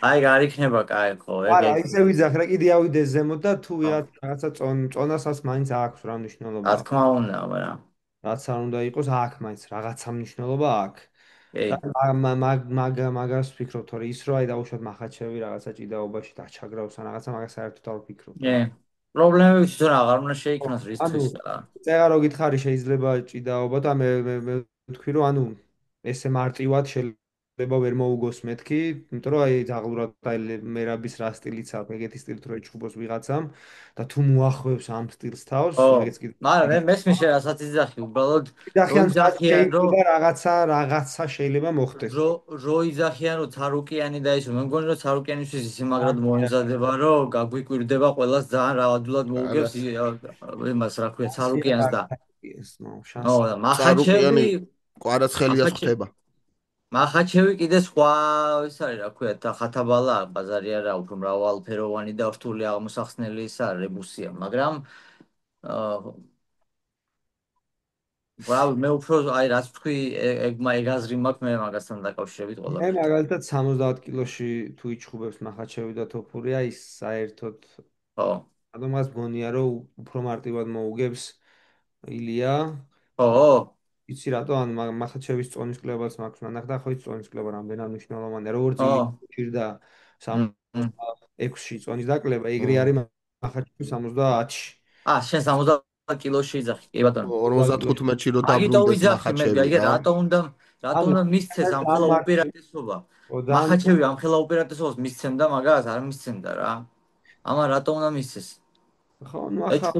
აი არ იქნება კაი ხო არა ისე ვიძახ რა კიდე ავიდეს ზემოთ და თუ რაღაცა წონასაც მაინც აქვს რა მნიშვნელობა რა თქმა უნდა მაგრამ რაც არ უნდა იყოს აქ მაინც რაღაცა მნიშვნელობა აქვს მაგას ვფიქრობ თორე ის რო აი დაუშვათ მახაჩევი რაღაცა ჭიდაობაში დაჩაგრავს ან რაღაცა მაგას საერთოდ არ ვფიქრობ პრობლემები თვითონ აღარ უნდა შეიქმნას რისთვის რა წეღა რო გითხარი შეიძლება ჭიდაობა და მე ვთქვი რომ ანუ ესე მარტივად შეიძლება ვერ მოუგოს მეთქი იმიტომ რომ აი ზაღლურად აი მერაბის რა სტილიც აქვს ეგეთი სტილით რო ეჩხუბოს ვიღაცამ და თუ მოახვევს ამ სტილს თავს ეგეც კი მაგრამ მესმის რასაც იძახი უბრალოდ იძახიან რომ რაღაცა შეიძლება მოხდეს რო იძახიან რომ ცარუკიანი და ისო მე მგონი რომ ცარუკიანისთვის ისე მაგრად მოემზადება რომ გაგვიკვირდება ყველას ძალიან რავადულად მოუგებს იმას რა ქვია ცარუკიანს და ო და მახაჩევი კვარაცხელიას ხდება მახაჩევი კიდე სხვა ის არის რა ქვია ხათაბალა ბაზარი არა უფრო მრავალფეროვანი და რთული აღმოსახსნელი ისა რებუსია მაგრამ ბრavo, მე უფრო აი რაც თქვი, ეგ აზრი მაქვს მე მაგასთან დაკავშირებით მე ყველაფერთან. მაგალითად 70 კილოში თუ იჩხუბებს მახაჩევი და თოფურია, ის საერთოდ ხო. ადამიანს გონია რომ უფრო მარტივად მოუგებს ილია. ხო. იცი რატო ან მახაჩევის წონის კლებაც მაქვს ნახდა ხო ის წონის კლება რამდენად მნიშვნელოვანია როგორც ხო. ილია ჭირდა 66-ში წონის დაკლება ეგრე არის მახაჩევის 70-ში შენ 70 კილოში იძახი, კი ბატონო. 55-ში რო მაგიტო დაბრუნდეს ვიძახი მე, მახაჩევი რა. რატო უნდა მისცეს ამ ხელა უპირატესობა? მახაჩევი ამ ხელა უპირატესობას მისცემდა მაგას, არ მისცემდა რა. ამან რატო უნდა მისცეს? ხო, ნუ ახლა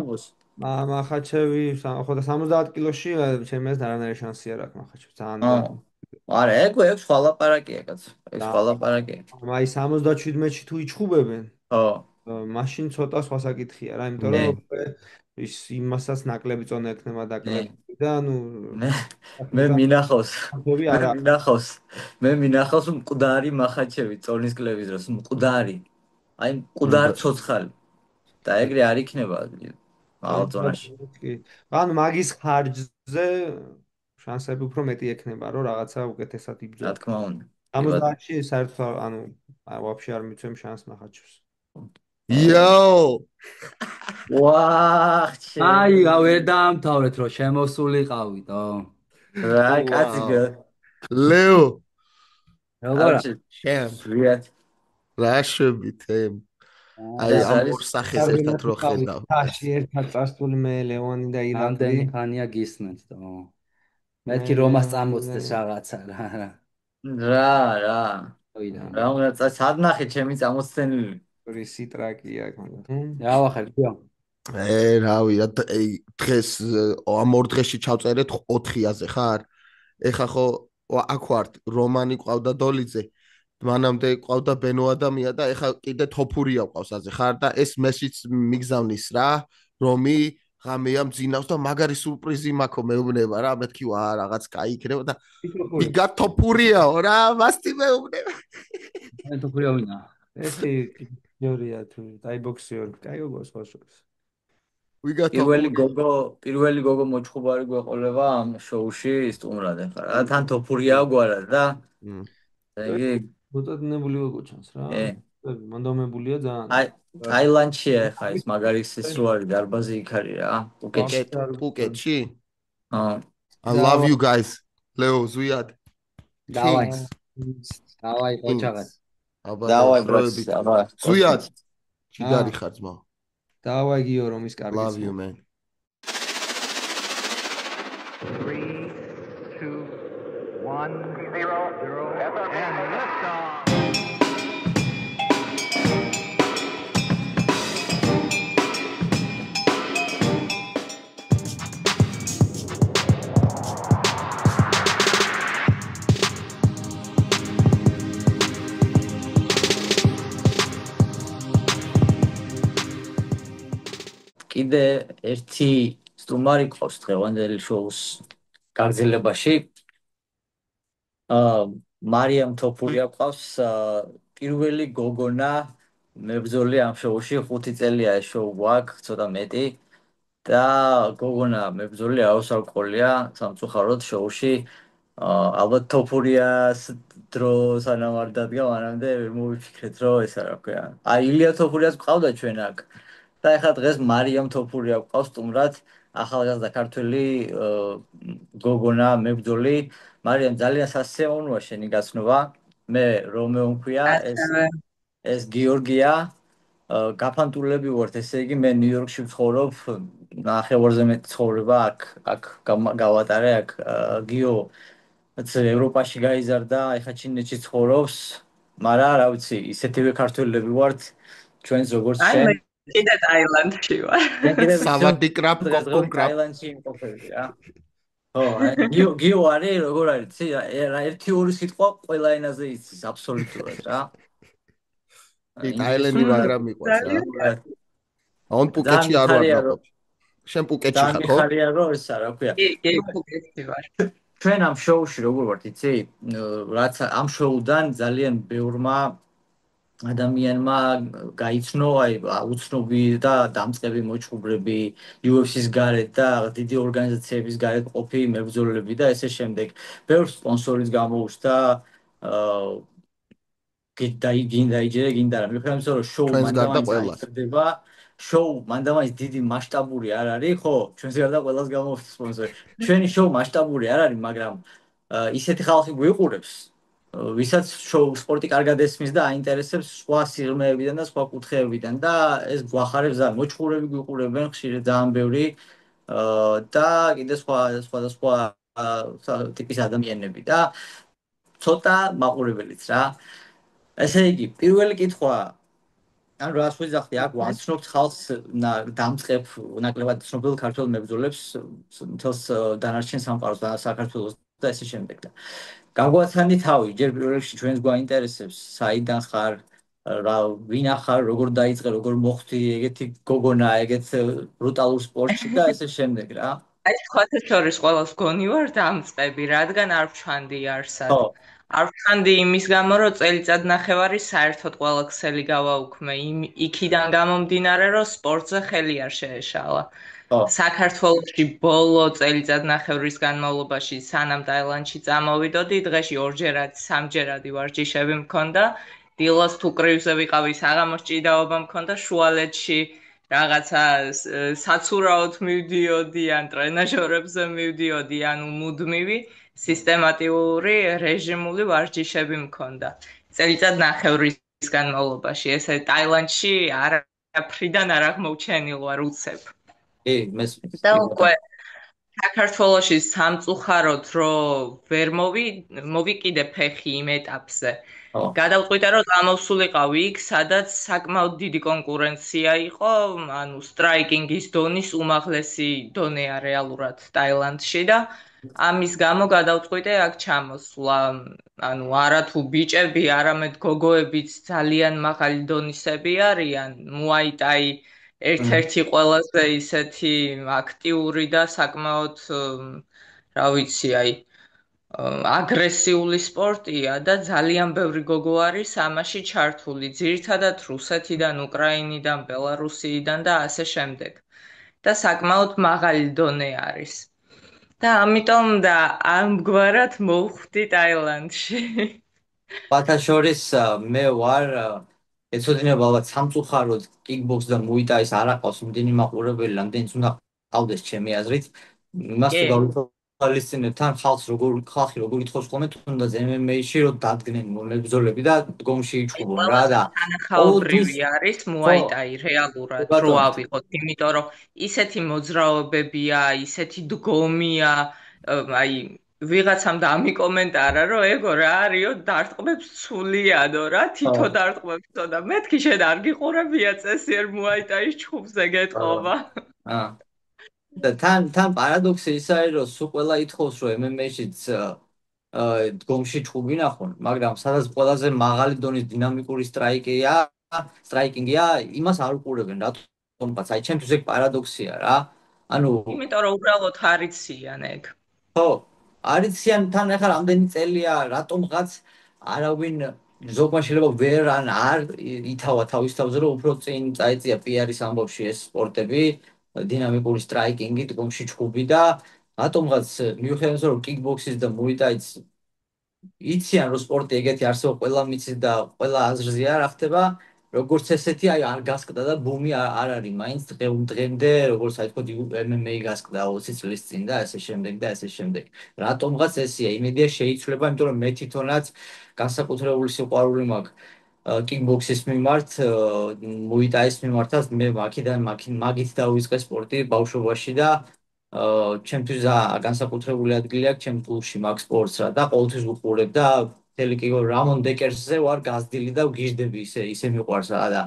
მახაჩევი ხო და 70 კილოში ჩემს არანაირი შანსი არ აქვს მახაჩევი ძალიან და არა, ეგ სხვა ლაპარაკია კაცო. ეგ სხვა ლაპარაკია. აი 77-ში თუ იჩხუბებენ. ხო. მაშინ ცოტა სხვა საკითხია რა, იმიტომ რომ ის იმასაც ნაკლები წონა ექნება დაკლებული და ნუ მე მინახავს მკვდარი მახაჩევი წონის კლების დროს, მკვდარი. აი მკვდარ ცოცხალი. და ეგრე არ იქნება ალწონაში. ანუ მაგის ხარჯზე შანსები უფრო მეტი ექნება, რომ რაღაცა უკეთესად იბრძოლა. რა თქმა უნდა. 70-ში საერთოდ ანუ ვაფშე არ მიცემ შანსს მახაჩევს. იაო! ვაჰ, აი, ვერ დაამთავრეთ რომ შემოსულიყავიდო. რა კაცი ლეო. როგორ? შენ. რა შევით ემ? აი ამ ორ სახეს ერთად რო ხედავ. თაში ერთად წასული მე ლეონი და ირაკლი. ამდენი ხანია გისმენთ და მეთქი რომას წამოწდეს რაღაცა რა. რა უნდა სად ნახე ჩემი წამოცდენილი რისი ტრაკია ქონდა. რა ვახარ გიო. რავი, დღეს ამ ორ დღეში ჩავწერეთ 4-აზე ხარ? ეხა ხო აქ ვართ, რომანი ყავდა დოლიძე. მანამდე ყავდა ბენო ადამია და ეხა კიდე თოფურია ყავს აზე ხარ და ეს მესიც მიგზავნის რა, რომი ღამეა მძინავს და მაგარი სურპრიზი მაქვს მეუბნება რა, მეთქი ვა რაღაც კაი იქნება და ვიგა თოფურიაო რა, მასტი მეუბნება. მე თოფურია ვინა. ესი ჯორია თუ დაიბოქსიორ, კაი გოს ხოშოს. ვიგა პირველი გოგო მოჩხუბარი გვეყოლება ამ შოუში სტუმრად ეხლა რა, თან თოფურიაო გვარა და იგი მოტანებული გოჩანს რა. მანდომებულია ძალიან. აი ტაილანდშია ხა ის მაგარი სისუარი დარბაზი იქ არის რა. პუკეტში? I love you guys. ლეო ზუიად. დავაი ოჩაღად. დავაი ბროები. ზუიად. ჩიგარი ხარ ძმა. დავაი გიო რომის კარგი. Love you man. 3 2 1 0 and lift off. კიდე ერთი სტუმარი ყავს დღევანდელი შოუს გაგრძელებაში. მარიამ თოფურია ყავს, პირველი გოგონა მებრძოლი ამ შოუში, 5 წელია ეს შოუ გვაქვს, ცოტა მეტი. და გოგონა მებრძოლი აუსარყოლია სამწუხაროდ შოუში. ალბათ თოფურიას დრო სანამ არ დადგა, მანამდე ვერ მოვიფიქრეთ, რომ ესა რა ქვია. აი ილია თოფურიას ყავდა ჩვენ აქ. და ეხლა დღეს მარიამ თოფურია ყავს სტუმრად, ახალგაზრდა ქართველი გოგონა მებრძოლი. მარიამ ძალიან სასიამოვნოა შენი გაცნობა. მე რომეო მქვია, ეს გიორგია. გაფანტულები ვართ, ესე იგი მე ნიუ-იორკში ვცხოვრობ, ნახევარზე მეტი ცხოვრება აქ გავატარე, აქ გიო ევროპაში გაიზარდა, ეხლა ჩინეთში ცხოვრობს, მაგრამ რა ვიცი, ისეთივე ქართველები ვართ, ჩვენც როგორც შენ. აი მე კიდე ტაილანდში ვარ. სავადი კრაპ კოპკომ კრაპ. ტაილანდში იმყოფები რა. ხო, გიო არის, როგორ არის? რა 1-2 სიტყვა ყველა ენაზე იცის აბსოლუტურად რა. ტაილანდი მაგრამ მიყვარს რა. აუნ პუკეტში არ ვარ ნახობ. შენ პუკეტში ხარ ხო? ხარია რომ ესა რა ქვია. კი, პუკეტში ვარ. ჩვენ ამ შოუში როგორ ვართ, იცი? რაც ამ შოუდან ძალიან ბევრმა ადამიანმა გაიცნო აი უცნობი და დამწყები მოჭუბრები UFC-ს გარეთ და დიდი ორგანიზაციების გარეთ ყოფი მებრძოლები და ესე შემდეგ. ბევრ სპონსორის გამოუჩნდა გინდა იჯერე გინდა რა. მიუხედავად იმისა, რომ შოუ ჩვენს გარდა მანდამაინც ყველას. აიზრდება, შოუ მანდამაინც დიდი მასშტაბური არ არის, ხო? ჩვენს გარდა ყველას გამოუჩნდა სპონსორი. ჩვენი შოუ მასშტაბური არ არის, მაგრამ ისეთი ხალხი გვიყურებს, ვისაც შოუ სპორტი კარგად ესმის და აინტერესებს სხვა სიღრმეებიდან და სხვა კუთხეებიდან და ეს გვახარებს და მოჭხურები გვიყურებენ ხშირად ძალიან ბევრი და კიდე სხვა ტიპის ადამიანები და ცოტა მაყურებელიც რა. ესე იგი, პირველი კითხვა, ან რას ვიძახდი, აქ ვაცნობთ ხალხს დამწყებ ნაკლებად ცნობილ ქართველ მებრძოლებს მთელს დანარჩენ სამყაროს და საქართველოს და ესე შემდეგ და გაგვაცანი თავი, ჯერ პირველ რიგში ჩვენს გვაინტერესებს, საიდან ხარ, რა ვინა ხარ, როგორ დაიწყე, როგორ მოხვდი ეგეთი გოგონა, ეგეთ ბრუტალურ სპორტში და ესე შემდეგ რა. აი სხვათა შორის ყველას გონი ვარ დამწყები, რადგან არ ვჩანდი არსად. ხო. არ ვჩანდი იმის გამო, რომ წელიწად ნახევარი საერთოდ ყველა ქსელი გავაუქმე, იქიდან გამომდინარე, რომ სპორტზე ხელი არ შეეშალა. ხო. საქართველოში ბოლო წელიწად ნახევრის განმავლობაში სანამ ტაილანდში წამოვიდოდი, დღეში ორჯერადი, სამჯერადი ვარჯიშები მქონდა. დილას თუ კრივზე ვიყავი, საღამოს ჭიდაობა მქონდა, შუალედში რაღაცა საცურაოდ მივდიოდი, ან ტრენაჟორებზე მივდიოდი, ანუ მუდმივი სისტემატიური რეჟიმული ვარჯიშები მქონდა. წელიწად ნახევრის განმავლობაში, ესე ტაილანდში არაფრიდან არ აღმოჩენილ ვარ უცებ. მესმის. და უკვე საქართველოში სამწუხაროდ რომ ვერ მოვიკიდე ფეხი იმ ეტაპზე. გადავწყვიტე რომ გამოვსულიყავი იქ, სადაც საკმაოდ დიდი კონკურენცია იყო, ანუ სტრაიკინგის დონის უმაღლესი დონეა რეალურად ტაილანდში და ამის გამო გადავწყვიტე აქ ჩამოსვლა. ანუ არა თუ ბიჭები, არამედ გოგოებიც ძალიან მაღალი დონისები არიან, მუაიტაი ერთ-ერთი ყველაზე ისეთი აქტიური და საკმაოდ რა ვიცი, აი აგრესიული სპორტია და ძალიან ბევრი გოგო არის ამაში ჩართული, ძირითადად რუსეთიდან, უკრაინიდან, ბელარუსიიდან და ასე შემდეგ. და საკმაოდ მაღალი დონე არის. და ამიტომ და ამგვარად მოვხვდი ტაილანდში. ბათა შორის მე ვარ ეცოდინება ალბათ სამწუხაროდ კიკბოქს და მუაიტაის არ აყავს იმდენი მაყურებელი, რამდენიც უნდა ყავდეს ჩემი აზრით. იმას თუ გავითვალისწინებ, თან ხალხი როგორ ითხოვს ხოლმე თუნდაც MMA-ში რომ დადგნენ მებრძოლები და დგომში იჩხუბონ რა და თანახაობრივი არის მუაიტაი რეალურად რო ავიღოთ, იმიტომ რომ ისეთი მოძრაობებია, ისეთი დგომია, აი ვიღაცამ დამიკომენტარა, რომ ეგო რა არისო, დარტყმებს ცულიადო რა, თითო დარტყმებსო და მეთქი შენ არ გიყურებია წესიერ მუაიტაის ჩხუბზე გეტყობა. და თან პარადოქსი ის არის, რომ სულ ყველა ითხოვს, რომ MMA-შიც დგომში ჩხუბი ნახონ, მაგრამ სადაც ყველაზე მაღალი დონის დინამიკური სტრაიკინგია, იმას არ უყურებენ, რატომღაც, აი ჩემთვის ეგ პარადოქსია რა. ანუ იმიტომ რომ უბრალოდ არიციან ეგ. ხო, არიციან თან ახლა რამდენი წელია, რატომღაც არავინ ზოგმა შეიძლება ვერ არ ითავა თავის თავზე, რომ უფრო წინ წაეწია PR-ის ამბავში ეს სპორტები, დინამიკური სტრაიკინგი, დგომში ჩხუბი და რატომღაც მიუხედავად იმისა, რომ კიკბოქსის და მუაიტაის იციან, რომ სპორტი ეგეთი არსებობს, ყველა მიცის და ყველა აზრზე არ ხდება, როგორც ესეთი აი არ გასკდა და ბუმი არ არის მაინც დღემდე, როგორც აი თქო MMA გასკდა 20 წლის წინ და ასე შემდეგ და ასე შემდეგ. რატომღაც ესია, იმედია შეიცვლება, იმიტომ რომ მე თვითონაც განსაკუთრებული სიყვარული მაქვს კიკბოქსის მიმართ, მუაიტაის მიმართაც, მე მაგით დავიწყე სპორტი ბავშვობაში და ჩემთვის განსაკუთრებული ადგილი აქვს ჩემ კლუბში მაგ სპორტს რა და ყოველთვის ვუყურებ და მთელი კიკბოქს რამონ დეკერსზე ვარ გაზრდილი და ვგიჟდები ისე მიყვარს რა და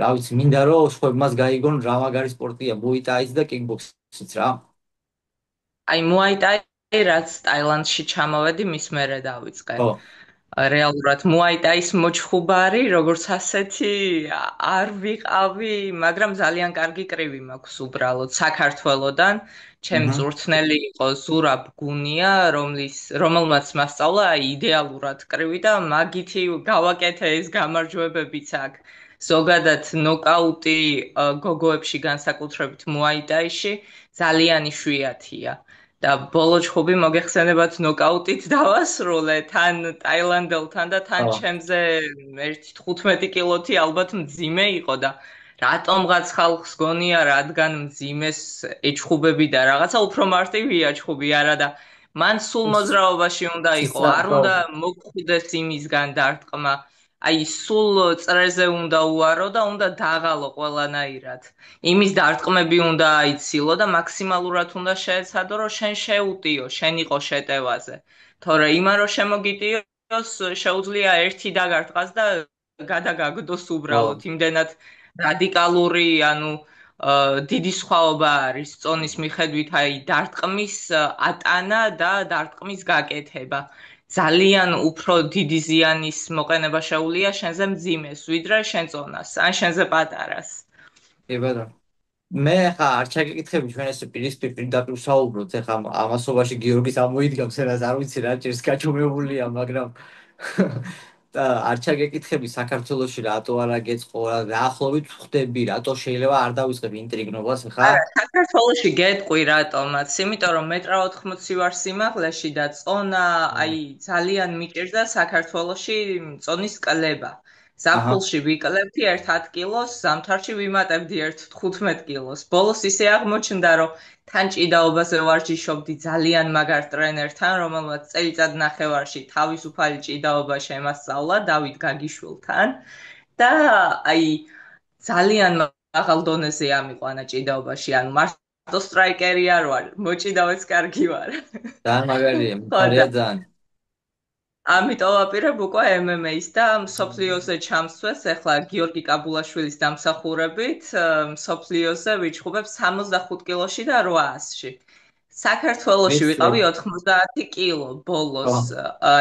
რა ვიცი მინდა რომ სხვებმაც გაიგონ რა მაგარი სპორტია მუაიტაიც და კიკბოქსიც რა. აი მუაიტაი რაც ტაილანდში ჩამოვედი მის მერე დავიწყე. რეალურად მუაიტაის მოჩხუბარი, როგორც ასეთი არ ვიყავი, მაგრამ ძალიან კარგი კრივი მაქვს უბრალოდ საქართველოდან. ჩემ წვრთნელი იყო ზურაბ გუნია, რომელმაც მასწავლა იდეალურად კრივი და მაგითი გავაკეთე ეს გამარჯვებებიც აქ. ზოგადად ნოკაუტი გოგოებში განსაკუთრებით მუაიტაიში ძალიან იშვიათია. და ბოლო ჩხუბი მოგეხსენებათ ნოკაუტით დავასრულე თან ტაილანდელთან და თან ჩემზე 1.15 კილოთი ალბათ მძიმე იყო და რატომღაც ხალხს გონია რადგან მძიმეს ეჩხუბები და რაღაცა უფრო მარტივია ჩხუბი არა და მან სულ მოძრაობაში უნდა იყო არ უნდა მოგხვდეს იმისგან დარტყმა აი სულ წრეზე უნდა უარო და უნდა დაღალო ყველანაირად. იმის დარტყმები უნდა აიცილო და მაქსიმალურად უნდა შეეცადო, რომ შენ შეუტიო, შენ იყო შეტევაზე. თორე იმან რომ შემოგიტიოს, შეუძლია ერთი დაგარტყას და გადაგაგდოს უბრალოდ. იმდენად რადიკალური, ანუ დიდი სხვაობა არის წონის მიხედვით აი დარტყმის ატანა და დარტყმის გაკეთება. ძალიან უფრო დიდი ზიანის მოყენება შეუძლია შენზე მძიმეს, ვიდრე შენ წონას, ან შენზე პატარას. ებადა. მე ხა არ ჩაგეკითხები ჩვენ ეს პირდაპირ საუბრობთ, ხა ამასობაში გიორგის ამოიდგამს, რაც არ ვიცი რა ჭირს გაჩუმებულია, მაგრამ და არ ჩაგეკითხები საქართველოში რატო არა გეწყო, დაახლოებით ხვდები, რატო შეიძლება არ დავიწყებ ინტრიგნობას, ხა? არა, საქართველოში გეტყვი რატომაც, იმიტომ რომ 1.80 ვარ სიმაღლეში და წონა აი ძალიან მიჭირდა საქართველოში წონის კლება. ზაფხულში ვიკლებდი 1 კილოს, ზამთარში ვიმატებდი 1.15 კილოს. ბოლოს ისე აღმოჩნდა, რომ თან ჭიდაობაზე ვარჯიშობდი ძალიან მაგარ ტრენერთან, რომელმაც წელიწად ნახევარში თავისუფალი ჭიდაობა შემასწავლა დავით გაგიშვილთან და აი ძალიან მაღალ დონეზე ამიყვანა ჭიდაობაში, ანუ მარტო სტრაიკერი არ ვარ, მოჭიდავეც კარგი ვარ. ძალიან მაგარია, მაგარია ძალიან. ამიტომ ვაპირებ უკვე MMA-ს და მსოფლიოზე ჩამსვეს, ახლა გიორგი კაბულაშვილის დამსახურებით, მსოფლიოზე ვიჩხუბებ 65 კილოში და 800-ში. საქართველოში ვიყავი 90 კილო ბოლოს.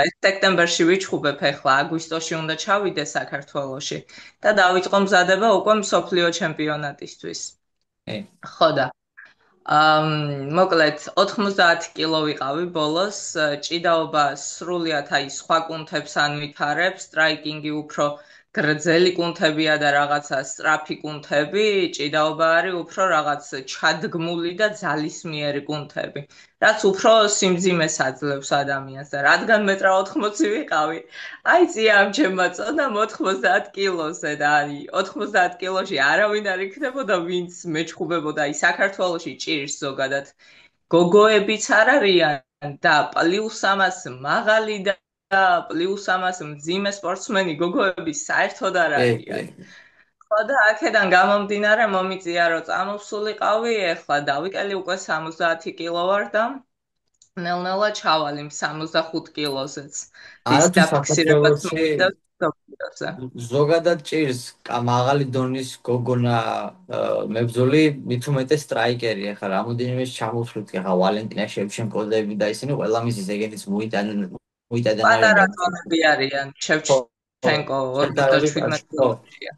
ეს სექტემბერში ვიჩხუბებ, ახლა აგვისტოში უნდა ჩავიდე საქართველოში და დავიწყო მზადება უკვე მსოფლიო ჩემპიონატისთვის. ხო და მოკლედ 90 კილო ვიყავი ბოლოს, ჭიდაობა სრულიად აი სხვა კუნთებს ანვითარებს, სტრაიკინგი უფრო გრძელი კუნთებია და რაღაცა სწრაფი კუნთები, ჭიდაობა არის უფრო რაღაც ჩადგმული და ძალისმიერი კუნთები, რაც უფრო სიმძიმეს აძლევს ადამიანს და რადგან 1.80 ვიყავი, აი წიამჩემმა წონამ 90 კილოზე და აი 90 კილოში არავინ არ იქნებოდა ვინც მეჩხუბებოდა აი საქართველოში ჭირს ზოგადად გოგოებიც არ არიან და პლუს ამას მაღალი და პლუს ამას მძიმე სპორტსმენი გოგოები საერთოდ არ არიან. ხო და აქედან გამომდინარე მომიწია რომ წამოსულიყავი, ეხლა დავიკელი უკვე 70 კილო ვარ და ნელ-ნელა ჩავალ იმ 65 კილოზეც. ის დაფიქსირებაც მოხდა ზოგადად ჭირს მაღალი დონის გოგონა მებრძოლი, მით უმეტეს სტრაიკერი. ახლა რამოდენიმე ჩამოვთვლით, ახლა ვალენტინა შევჩენკოდები და ისინი ყველა მისი ზეგენიც მოიტანენ. პატარა ტონები არიან, შევჩენკო 47 კილოშია.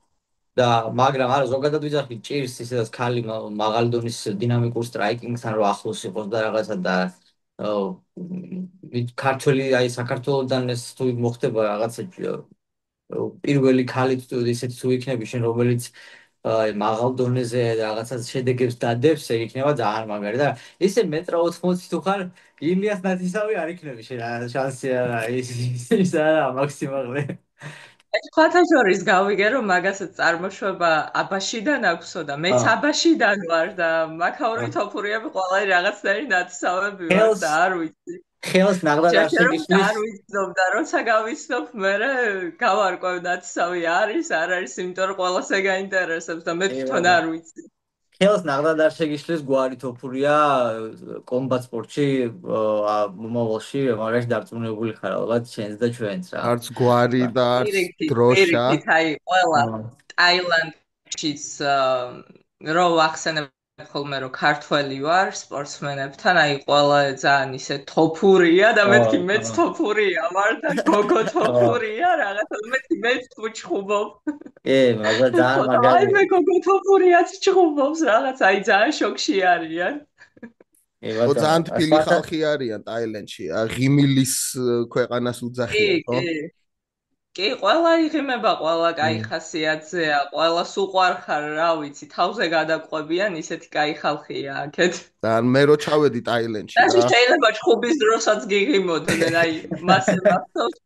და მაგრამ არა ზოგადად ვიძახი ჭირს ისედაც ხალი მაღალი დონის დინამიკურ სტრაიკინგთან რო ახლოს იყოს და რაღაცა და ქართველი აი საქართველოსთან ეს თუ მოხდება რაღაცა პირველი ხალი თუ ისეთი თუ იქნები შენ რომელიც აი მაღალ დონეზე რაღაცა შედეგებს დადებს, ეგ იქნება ძალიან მაგარი და ისე 1.80 თუ ხარ ილიას ნათისავი არ იქნები შენ შანსი არა ის არა მაქსიმალური. ეს ფათაშორის გავიგე რომ მაგასაც წარმოშვება აბაშიდან აქვსო და მეც აბაშიდან ვარ და მაქაური თოფურიები ყველანი რაღაცნაირი ნათისავები ვარ და არ ვიცი. ხელს ნაღდად არ შეგიშლის. არ ვიცნობ და როცა გავიცნობ მე გავარკვევ ნათისავი არის, არ არის, იმიტომ რომ ყველასე გაინტერესებს და მე თვითონ არ ვიცი. ხელს ნაღდად არ შეგიშლის გვარი თოფურია კომბატ სპორტში მომავალში მაგაში დარწმუნებული ხარ ალბათ შენს და ჩვენს რა. არც გვარი და არც დროშა. აი ყველა ტაილანდშიც რო ახსენებ ხოლმე რომ ქართველი ვარ სპორტსმენებთან, აი ყველა ძალიან ისე თოფურია და მეთქი მეც თოფურია ვარ და გოგო თოფურია, რაღაცა მეთქი მეც ვჩხუბობ. მაგრამ ძალიან მაგარი. აი მე გოგო თოფურიაც ჩხუბობს რაღაც, აი ძალიან შოქში არიან. ძალიან თბილი ხალხი არიან ტაილანდში, ღიმილის ქვეყანას უძახიან, ხო? კი, ყველა იღიმება, ყველა კაი ხასიათზეა, ყველა უყვარხარ, რა ვიცი, თავზე გადაყვებიან, ისეთი კაი ხალხია აქეთ. ძალიან მე რო ჩავედი ტაილანდში და შეიძლება ჩხუბის დროსაც გიღიმოდნენ, აი, მასე მახსოვს.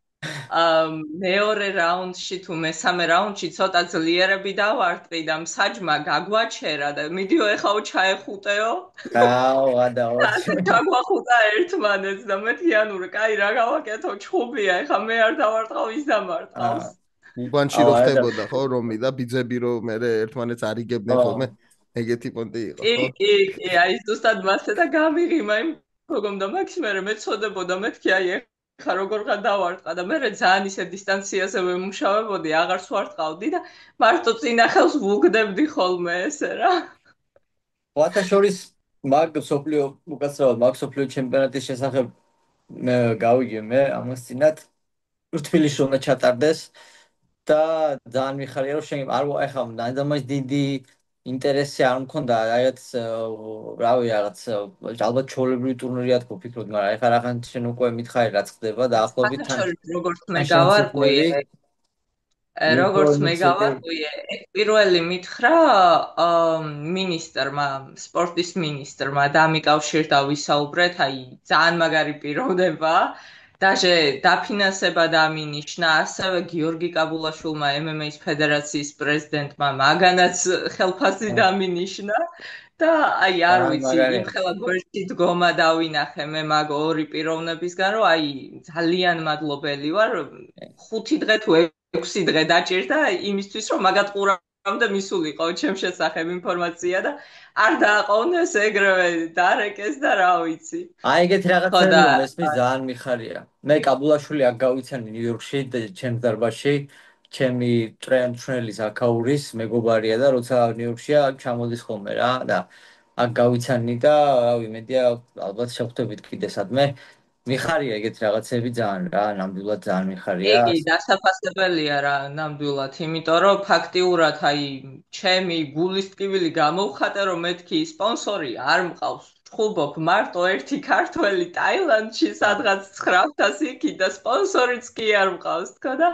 მეორე რაუნდში თუ მესამე რაუნდში ცოტა ძლიერები დავარტყი და მსაჯმა გაგვაჩერა და მიდიო ეხაო ჩაეხუტეო. გაგვახუტა ერთმანეთს და მეთქი ანუ კაი რა გავაკეთო ჩხუბია ეხა მე არ დავარტყავ ის დამარტყავს. უბანში რო ხდებოდა ხო რომი და ბიძები რო მე ერთმანეთს არიგებდნენ ხოლმე ეგეთი პონტი იყო ხო? კი, აი ზუსტად მასე და გამიღიმა იმ გოგომ და მაქვს მე მეწოდებოდა მეთქი აი ხა როგორღა დავარტყა და მე ძალიან ისე დისტანციაზე ვემუშავებოდი, აღარ სვარტყავდი და მარტო წინახელს ვუგდებდი ხოლმე ესე რა. ვათა შორის მაგ სოფლიო უკაცრავად მაგ სოფლიო ჩემპიონატის შესახებ მე გავიგე მე ამას წინათ თბილისში უნდა ჩატარდეს და ძალიან მიხარია რომ შენ არ ეხა ნამდვილად დიდი ინტერესი არ მქონდა რაღაც რავი რაღაც ალბათ ჩოლებრივი ტურნირია თქო ფიქრობდი მაგრამ ეხა რაღაც შენ უკვე მითხარი რაც ხდება და ახლობით თან როგორც მე გავარკვიე როგორც მე გავარკვიე პირველი მითხრა მინისტრმა სპორტის მინისტრმა დამიკავშირდა ვისაუბრეთ აი ძალიან მაგარი პიროვნება დაჟე დაფინანსება დამინიშნა ასევე გიორგი კაბულაშვილმა MMA-ის ფედერაციის პრეზიდენტმა მაგანაც ხელფასი დამინიშნა და აი არ ვიცი იმხელა გვერდში დგომა დავინახე მე მაგ ორი პიროვნებისგან რომ აი ძალიან მადლობელი ვარ 5 დღე თუ 6 დღე დაჭირდა იმისთვის რომ მაგათ ყურავდა მისულიყო ჩემ შესახებ ინფორმაცია და არ დააყოვნეს ეგრევე დარეკეს და რა ვიცი. აი ეგეთი რაღაცები მესმის ძალიან მიხარია. მე კაბულაშვილი აქ გავიცანი ნიუ-იორკში ჩემს დარბაზში, ჩემი ტრენერის აკაურის მეგობარია და როცა ნიუ-იორკშია ჩამოდის ხოლმე რა და აქ გავიცანი და რავი მედია ალბათ შევხვდებით კიდე სადმე. მიხარია ეგეთი რაღაცები ძალიან რა, ნამდვილად ძალიან მიხარია. კი, დასაფასებელია რა, ნამდვილად, იმიტომ რომ ფაქტიურად აი ჩემი გულის ტკივილი გამოვხატე რომ მეთქი სპონსორი არ მყავს. ჩხუბობ მარტო ერთი ქართველი ტაილანდში სადღაც 900 იქით და სპონსორიც კი არ მყავს თქო და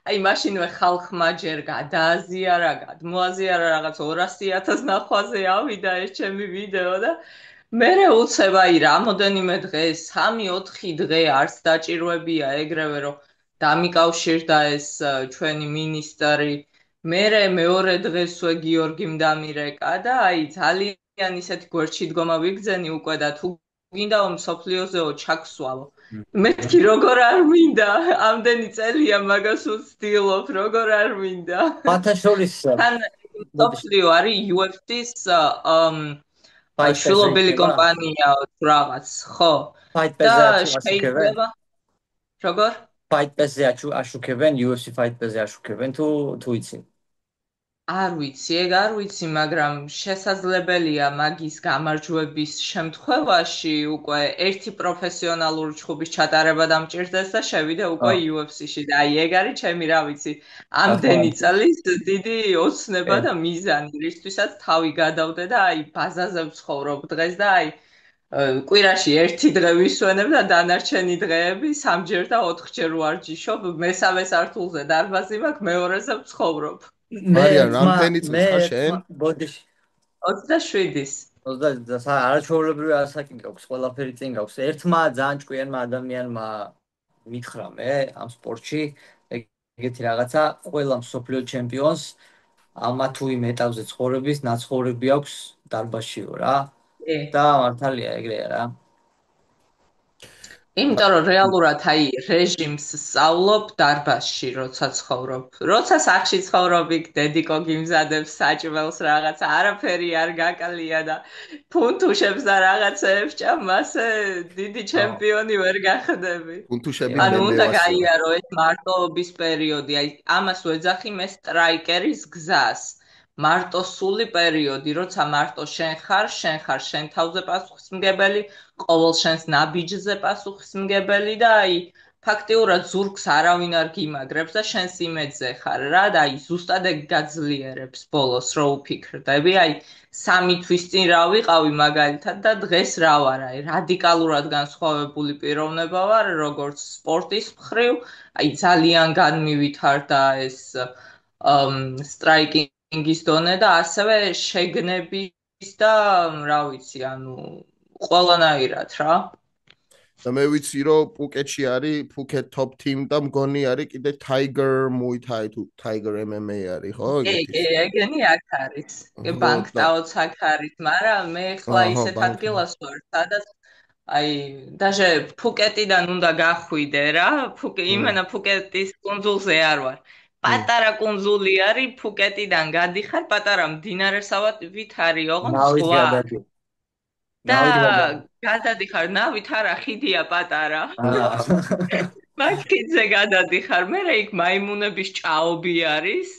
აი მაშინვე ხალხმა ჯერ გადააზიარა, გადმოაზიარა რაღაც 200,000 ნახვაზე ავიდა ეს ჩემი ვიდეო და მერე უცებ აი რამოდენიმე დღე 3-4 დღე არც დაჭირვებია ეგრევე რომ დამიკავშირდა ეს ჩვენი მინისტრი მერე მეორე დღესვე გიორგიმ დამირეკა და აი ძალიან ისეთი გვერდში დგომა ვიგზენი უკვე და თუ გინდა მსოფლიოზეო ჩაქსვალო მეთქი როგორ არ მინდა ამდენი წელია მაგას ვცდილობ როგორ არ მინდა მათა შორის თან მსოფლიო არის UFC-ს შულობილი კომპანია რაღაც, ხო? და შეიძლება როგორ? Fight Pass-ზე აშუქებენ, UFC Fight Pass-ზე აშუქებენ თუ იცი? არ ვიცი, ეგ არ ვიცი, მაგრამ შესაძლებელია მაგის გამარჯვების შემთხვევაში უკვე ერთი პროფესიონალური ჩხუბის ჩატარება დამჭირდეს და შევიდე უკვე UFC-ში და აი ეგ არის ჩემი რა ვიცი, ამდენი წლის დიდი ოცნება და მიზანი, რისთვისაც თავი გადავდე და აი ბაზაზე ვცხოვრობ დღეს და აი კვირაში ერთი დღე ვისვენებ და დანარჩენი დღეები 3-ჯერ და 4-ჯერ ვარჯიშობ, მესამე სართულზე დარბაზი მაქვს, მეორეზე ვცხოვრობ. მარია რამდენი წელს ხარ შენ? ბოდიში 27-ის. 20 არაჩვეულებრივი ასაკი გაქვს, ყველაფერი წინ გაქვს. ერთმა ძალიან ჭკვიანმა ადამიანმა მითხრა მე ამ სპორტში ეგეთი რაღაცა, ყველა მსოფლიო ჩემპიონს ამა თუ იმ ეტაპზე ცხოვრების ნაცხოვრები აქვს დარბაზშიო რა. და მართალია ეგრეა რა. იმიტომ რომ რეალურად აი რეჟიმს სწავლობ დარბაზში, როცა ცხოვრობ. როცა სახში ცხოვრობ, იქ დედიკო გიმზადებს საჭმელს რაღაც, არაფერი არ გაკლია და ფუნთუშებს და რაღაცებს ჭამ, მასე დიდი ჩემპიონი ვერ გახდები. ფუნთუშები ანუ უნდა გაიარო ეს მარტოობის პერიოდი. აი ამას ვეძახი მე სტრაიკერის გზას. მარტო სული პერიოდი, როცა მარტო შენ ხარ შენ თავზე პასუხისმგებელი, ყოველ შენს ნაბიჯზე პასუხისმგებელი და აი ფაქტიურად ზურგს არავინ არ გიმაგრებს და შენს იმედზე ხარ რა და აი ზუსტად ეგ გაძლიერებს ბოლოს რო უფიქრდები, აი 3 თვის წინ რა ვიყავი მაგალითად და დღეს რა ვარ, აი რადიკალურად განსხვავებული პიროვნება ვარ, როგორც სპორტის მხრივ, აი ძალიან განმივითარდა ეს სტრაიკინგის დონე და ასევე შეგნების და რა ვიცი, ანუ ყველანაირად რა. და მე ვიცი რომ პუკეტში არის Phuket Top Team და მგონი არის კიდე Tiger Muay Thai თუ Tiger MMA არის ხო კი, ეგენი აქ არის. ბანკტაოც აქ არის, მაგრამ მე ხლა ისეთ ადგილას ვარ, სადაც აი даже ფუკეტიდან უნდა გახვიდე რა, იმენა ფუკეტის კუნძულზე არ ვარ. პატარა კუნძული არის, ფუკეტიდან გადიხარ, პატარა მდინარესავით არის, ოღონდ სხვა. და გადადიხარ ნავით, არა, ხიდია პატარა. მაგ ხიდზე გადადიხარ, მე იქ მაიმუნების ჭაობი არის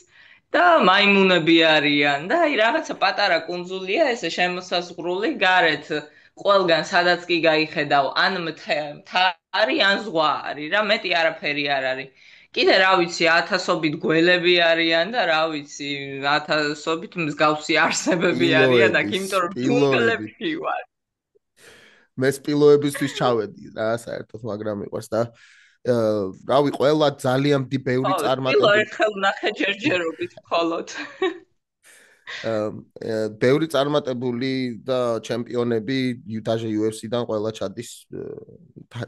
და მაიმუნები არიან და აი რაღაცა პატარა კუნძულია ესე შემოსაზღვრული გარეთ ყველგან სადაც კი გაიხედავ ან მთარი ან ზღვა არის რა მეტი არაფერი არ არის. კიდე რა ვიცი, ათასობით გველები არიან და რა ვიცი, ათასობით მსგავსი არსებები არიან აქ, იმიტომ რომ ჯუნგლებში ვარ. მე სპილოებისთვის ჩავედი რა საერთოდ, მაგრამ მიყვარს და რავი, ყველა ძალიან ბევრი წარმატებული. სპილო ერთხელ ნახე ჯერჯერობით მხოლოდ. ბევრი წარმატებული და ჩემპიონები даже UFC-დან ყველა ჩადის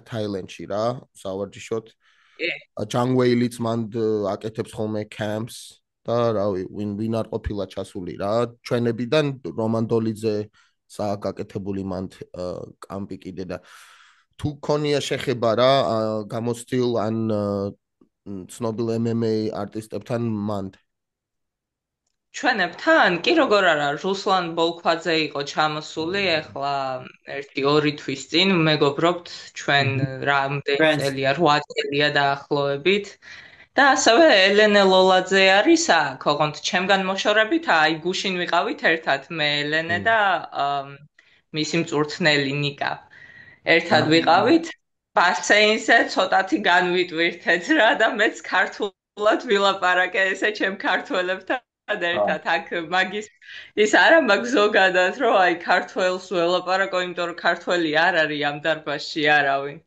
თაილანდში რა, სავარჯიშოდ. ჯანგ ვეილიც მან აკეთებს ხოლმე camps და რავი, ვინ არ ყოფილა ჩასული რა. ჩვენებიდან რომან დოლიძე სააკეთებული მან კამპი კიდე და თუ ქონია შეხება რა გამოცდილ ან ცნობილ MMA არტისტებთან მან ჩვენებთან კი როგორ არა, რუსლან ბოლქვაძე იყო ჩამოსული ახლა 1-2 თვის წინ, მეგობრობთ ჩვენ რამდენი წელია 8 წელია დაახლოებით და ასევე ელენე ლოლაძე არის აქ, ოღონდ ჩემგან მოშორებით აი გუშინ ვიყავით ერთად მე ელენე და მისი მწვრთნელი ნიკა. ერთად ვიყავით ბასეინზე ცოტათი განვიტვირთეთ რა და მეც ქართულად ვილაპარაკე ესე ჩემ ქართველებთან ერთად აქ მაგის ის არა მაგ ზოგადად რომ აი ქართველს ველაპარაკო, იმიტომ რომ ქართველი არ არის ამ დარბაზში არავინ.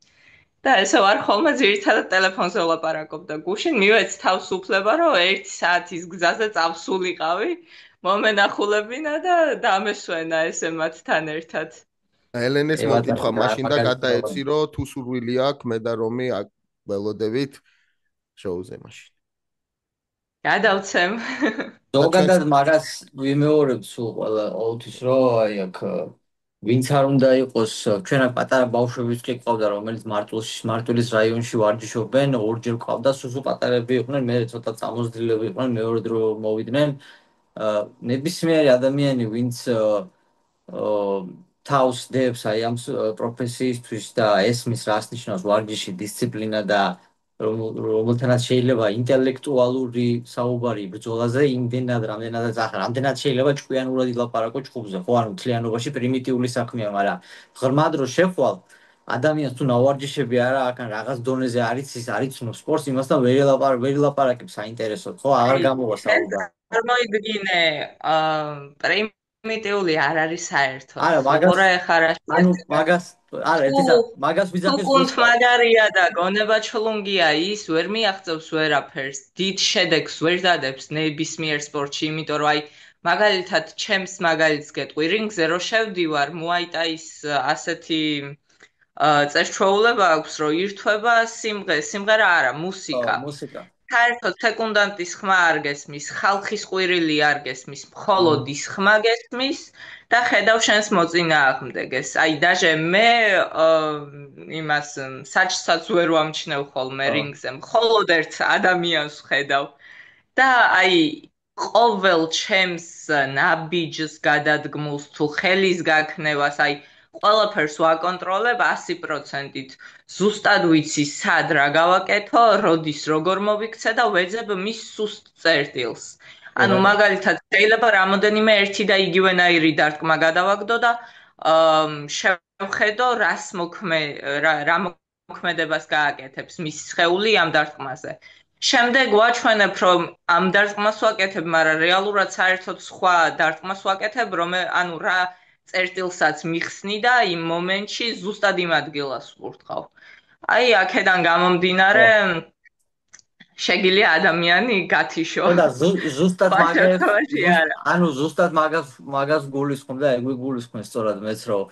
და ესე ვარ ხოლმე ძირითადად ტელეფონზე ვლაპარაკობ და გუშინ მივეც თავს უფლება რომ 1 საათის გზაზე წავსულიყავი, მომენახულებინა და დამესვენა ესე მათთან ერთად. ელენეს მოკითხა მაშინ და გადაეცი რომ თუ სურვილი აქვს მე და რომი აქ ველოდებით შოუზე მაშინ. გადავცემ. ზოგადად მაგას ვიმეორებ სულ ყოველთვის რომ აი აქ ვინც არ უნდა იყოს, ჩვენ აქ პატარა ბავშვებიც კი ყავდა რომელიც მარტვილის რაიონში ვარჯიშობენ, ორჯერ ყავდა, სულ პატარები იყვნენ, მე ცოტა წამოზრდილები იყვნენ, მეორე დრო მოვიდნენ. ნებისმიერი ადამიანი ვინც თავს დებს აი ამ პროფესიისთვის და ესმის რას ნიშნავს ვარჯიში, დისციპლინა და რომელთანაც შეიძლება ინტელექტუალური საუბარი ბრძოლაზე, იმდენად რამდენად შეიძლება ჭკვიანურად ილაპარაკო ჭუბზე, ხო, ანუ მთლიანობაში პრიმიტიული საქმეა, მაგრამ ღრმა დრო შეხვალ ადამიანს თუ ნავარჯიშები არა აქან რაღაც დონეზე არიცნობს სპორტს, იმასთან ვერ ილაპარაკებს საინტერესოდ, ხო, აღარ გამოვა საუბარი. წარმოიდგინე, პრიმიტიული არ არის საერთოდ. არა, მაგას ვიძახეს ზუსტად. მაგარია და გონება ჩლუნგია ის ვერ მიაღწევს ვერაფერს, დიდ შედეგს ვერ დადებს ნებისმიერ სპორტში, იმიტომ რომ აი მაგალითად ჩემს მაგალითს გეტყვი, რინგზე რო შევდივარ, მუაიტაის ასეთი წესჩვეულება აქვს, რომ ირთვება სიმღერა არა, მუსიკა. საერთოდ სეკუნდანტის ხმა არ გესმის, ხალხის ყვირილი არ გესმის, მხოლოდ ის ხმა გესმის და ხედავ შენს მოწინააღმდეგეს. აი даже მე იმას საჭსაც ვერ ვამჩნევ ხოლმე რინგზე, მხოლოდ ერთ ადამიანს ხედავ და აი ყოველ ჩემს ნაბიჯს გადადგმულს თუ ხელის გაქნევას, აი ყველაფერს ვაკონტროლებ 100%-ით. ზუსტად ვიცი სად რა გავაკეთო, როდის როგორ მოვიქცე და ვეძებ მის სუსტ წერტილს. ანუ მაგალითად შეიძლება რამოდენიმე ერთი და იგივენაირი დარტყმა გადავაგდო და შევხედო რა მოქმედებას გააკეთებს მის სხეული ამ დარტყმაზე. შემდეგ ვაჩვენებ, რომ ამ დარტყმას ვაკეთებ, მაგრამ რეალურად საერთოდ სხვა დარტყმას ვაკეთებ, ანუ რა წერტილსაც მიხსნი და იმ მომენტში ზუსტად იმ ადგილას ვურთხავ. აი, აქედან გამომდინარე შეგიძლია ადამიანი გათიშო. და ზუსტად მაგას გულისხმობ და ეგ გულისხმობ სწორად მეც რომ